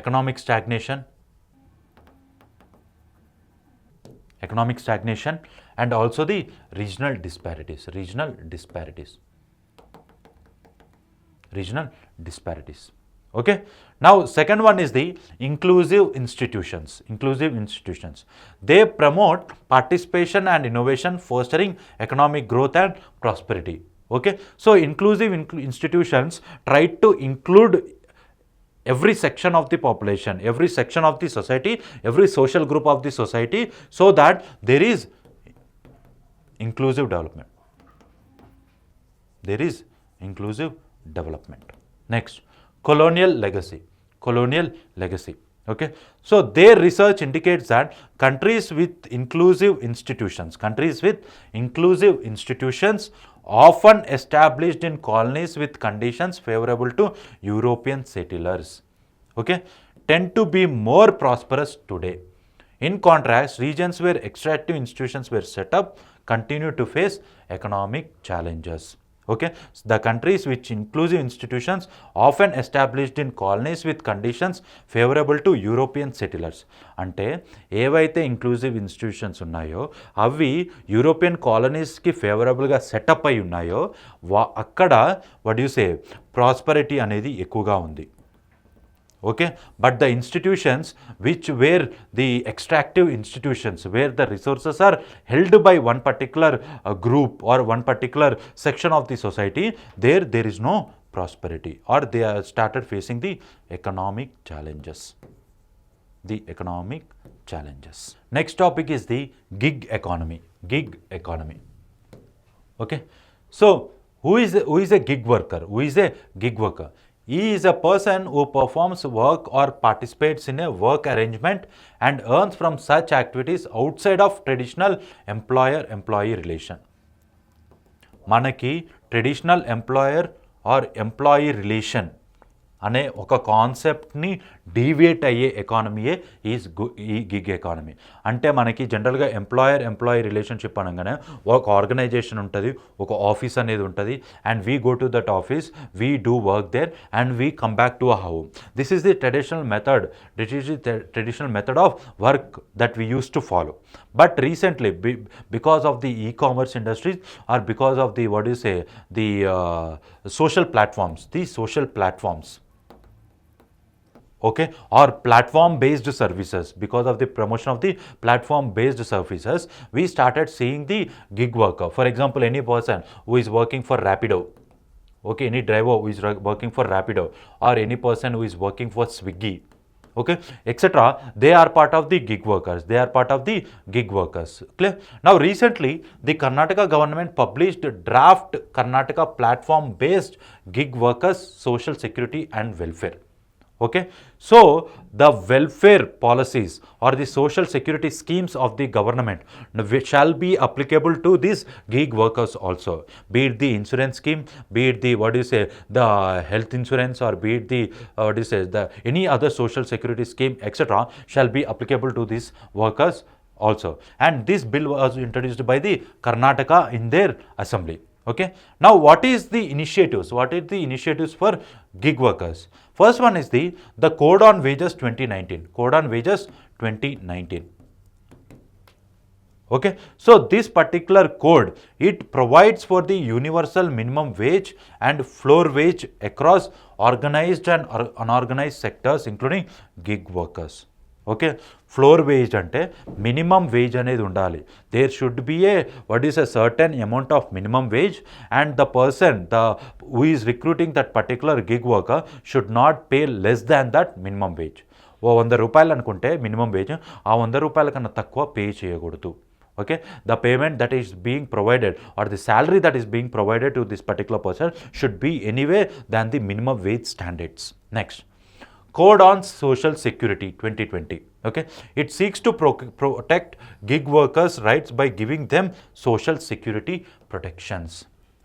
economic stagnation, and also the regional disparities. Okay, now second one is the inclusive institutions. They promote participation and innovation, fostering economic growth and prosperity. Okay, so inclusive institutions try to include every section of the population, every section of the society, every social group of the society, so that there is inclusive development. Next, colonial legacy. Okay, so their research indicates that countries with inclusive institutions often established in colonies with conditions favorable to European settlers, okay, tend to be more prosperous today. In contrast, regions where extractive institutions were set up continue to face economic challenges. Okay, so the countries which inclusive institutions often established in colonies with conditions favorable to European settlers. అంటే ఏవైతే inclusive institutions ఉన్నాయో అవి European కాలనీస్కి ఫేవరబుల్గా setup అయి ఉన్నాయో అక్కడ what you say prosperity అనేది ఎక్కువగా ఉంది. Okay, but the institutions which were the extractive institutions, where the resources are held by one particular group or one particular section of the society, there is no prosperity, or they are started facing the economic challenges. Next topic is the gig economy. Okay, so who is a gig worker? He is a person who performs work or participates in a work arrangement and earns from such activities outside of traditional employer-employee relation. మనకి traditional employer or employee relation అనే ఒక కాన్సెప్ట్ని deviate అయ్యే ఎకానమీయే ఈ gig economy. అంటే మనకి జనరల్గా employee relationship అనగానే ఒక ఆర్గనైజేషన్ ఉంటుంది, ఒక ఆఫీస్ అనేది ఉంటుంది, and we go to that office, we do work there and we come back to a home. This is the traditional method of work that we use to follow. But recently, because of the e-commerce industries, or because of the social platforms, okay, or platform based services, because of the promotion of the platform based services, we started seeing the gig worker. For example, any person who is working for Rapido, okay, any driver who is working for Rapido, or any person who is working for Swiggy, okay, etc., they are part of the gig workers. Clear? Now recently the Karnataka government published draft Karnataka platform based gig workers social security and welfare. Okay, so the welfare policies or the social security schemes of the government shall be applicable to these gig workers also, be it the insurance scheme, be it the the health insurance, or be it the the any other social security scheme, etc., shall be applicable to these workers also. And this bill was introduced by the Karnataka in their assembly. Okay, now what is the initiatives for gig workers? First one is the Code on Wages 2019. Okay, so this particular code, it provides for the universal minimum wage and floor wage across organized and unorganized sectors including gig workers. Okay, floor wage అంటే minimum wage అనేది ఉండాలి. There should be a certain amount of minimum wage, and the person who is recruiting that particular gig worker should not pay less than that minimum wage. ఓ 100 రూపాయలు అనుకుంటే minimum wage, ఆ 100 రూపాయల కన్నా తక్కువ pay చేయకూడదు. Okay, the payment that is being provided, or the salary that is being provided to this particular person, should be anyway than the minimum wage standards. Next, Code on Social Security 2020. Okay, it seeks to protect gig workers' rights by giving them social security protections.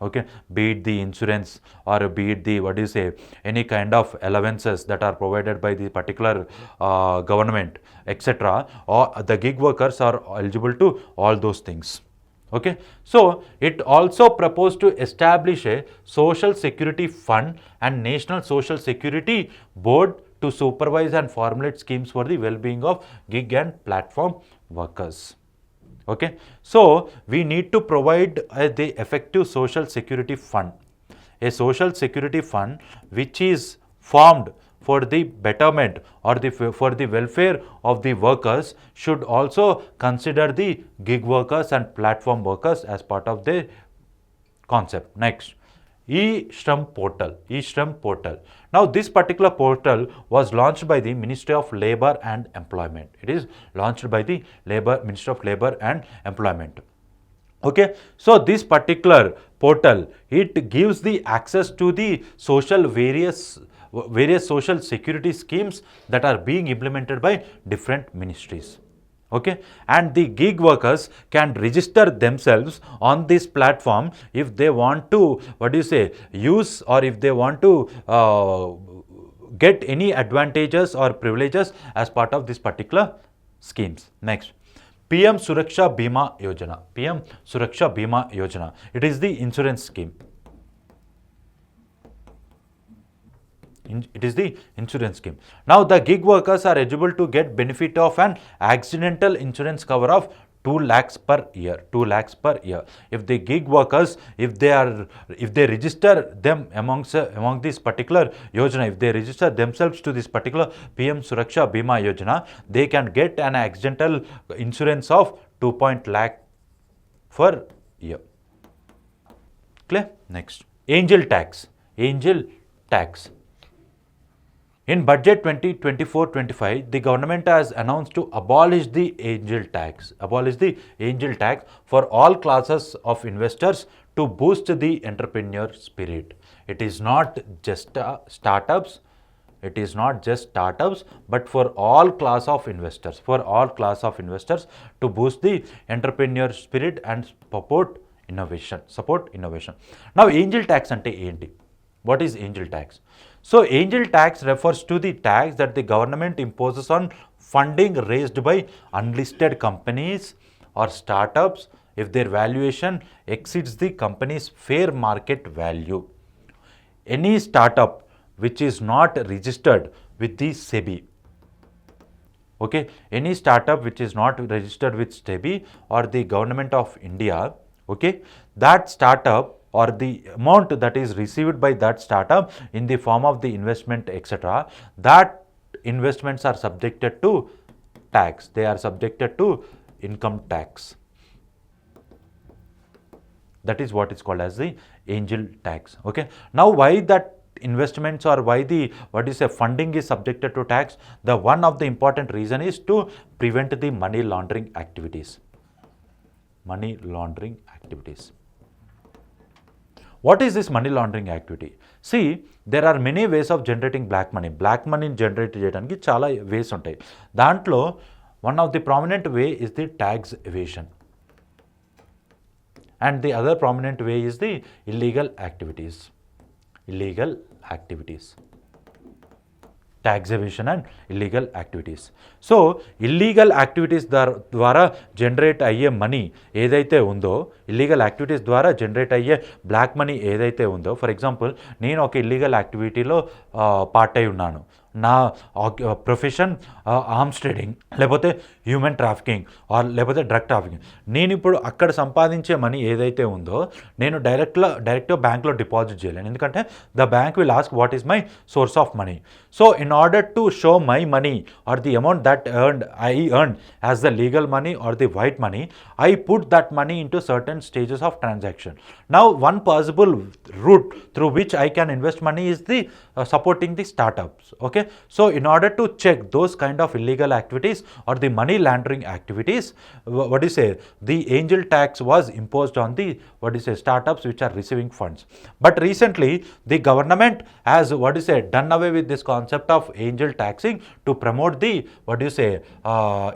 Okay, be it the insurance or be it the any kind of allowances that are provided by the particular government, etc., or the gig workers are eligible to all those things. Okay, so it also proposed to establish a social security fund and national social security board to supervise and formulate schemes for the well-being of gig and platform workers. Okay, so we need to provide the effective social security fund, a social security fund which is formed for the betterment or for the welfare of the workers should also consider the gig workers and platform workers as part of the concept. Next, e-Shram portal. E-Shram portal. Now, this particular portal was launched by the Ministry of Labour and Employment. It is launched by the Ministry of Labour and Employment. Okay, so this particular portal, it gives the access to the various social security schemes that are being implemented by different ministries. Okay, and the gig workers can register themselves on this platform if they want to use, or if they want to get any advantages or privileges as part of this particular schemes. Next, PM Suraksha Bima Yojana. PM Suraksha Bima Yojana. It is the insurance scheme. It is the insurance scheme. Now, the gig workers are eligible to get benefit of an accidental insurance cover of 2 lakhs per year. 2 lakhs per year. If the gig workers, if they register them among this particular yojana, if they register themselves to this particular PM Suraksha Bima Yojana, they can get an accidental insurance of 2 lakh per year. Clear? Next, angel tax. Angel tax. In budget 2024-25, the government has announced to abolish the angel tax. Abolish the angel tax for all classes of investors to boost the entrepreneur spirit. It is not just startups. It is not just startups, but for all class of investors. For all class of investors to boost the entrepreneur spirit and support innovation. Support innovation. Now, angel tax ante enti? What is angel tax? So, angel tax refers to the tax that the government imposes on funding raised by unlisted companies or startups if their valuation exceeds the company's fair market value. Any startup which is not registered with the SEBI, okay, any startup which is not registered with SEBI or the government of India, okay, that startup or the amount that is received by that startup in the form of the investment, etc., that investments are subjected to tax. They are subjected to income tax. That is what is called as the angel tax. Okay. Now, why that investments or why the funding is subjected to tax? The one of the important reason is to prevent the money laundering activities. Money laundering activities. What is this money laundering activity? See, there are many ways of generating black money. Black money generate cheyadaniki chala ways untayi. Dantlo one of the prominent way is the tax evasion. And the other prominent way is the illegal activities. Illegal activities. Tax evasion and illegal activities. So, illegal activities ద్వారా generate అయ్యే money ఏదైతే ఉందో, illegal activities ద్వారా generate అయ్యే black money ఏదైతే ఉందో, for example నేను ఒక ఇల్లీగల్ యాక్టివిటీలో పార్ట్ అయి ఉన్నాను. నా ప్రొఫెషన్ ఆర్మ్స్ ట్రేడింగ్, లేకపోతే హ్యూమన్ ట్రాఫికింగ్ ఆర్ లేకపోతే డ్రగ్ ట్రాఫికింగ్. నేను ఇప్పుడు అక్కడ సంపాదించే మనీ ఏదైతే ఉందో నేను డైరెక్ట్గా బ్యాంక్లో డిపాజిట్ చేయలేను. ఎందుకంటే the bank will ask what is my source of money. So in order to show my money are the amount that I earned as the legal money or the white money, I put that money into certain stages of transaction. Now, one possible route through which I can invest money is the supporting the startups. Okay, so in order to check those kind of illegal activities or the money laundering activities, the angel tax was imposed on the startups which are receiving funds. But recently the government has done away with this concept of angel taxing to promote the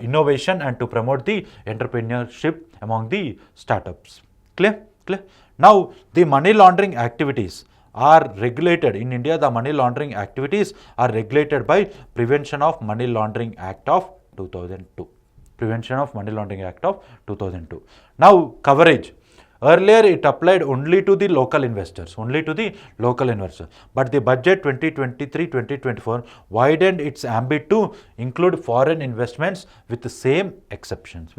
innovation and to promote the entrepreneurship among the startups. Clear? Clear? Now, the money laundering activities are regulated in India. The money laundering activities are regulated by Prevention of Money Laundering Act of 2002. Prevention of Money Laundering Act of 2002. Now, coverage. Earlier, it applied only to the local investors, But the budget 2023-2024 widened its ambit to include foreign investments with the same exceptions.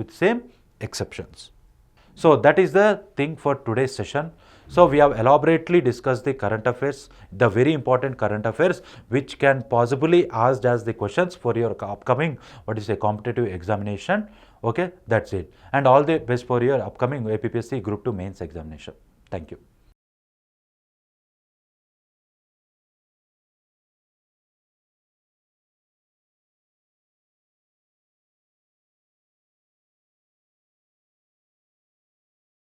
So that is the thing for today's session. So we have elaborately discussed the current affairs, the very important current affairs, which can possibly asked as the questions for your upcoming, competitive examination. Okay, that's it. And all the best for your upcoming APPSC Group 2 mains examination. Thank you.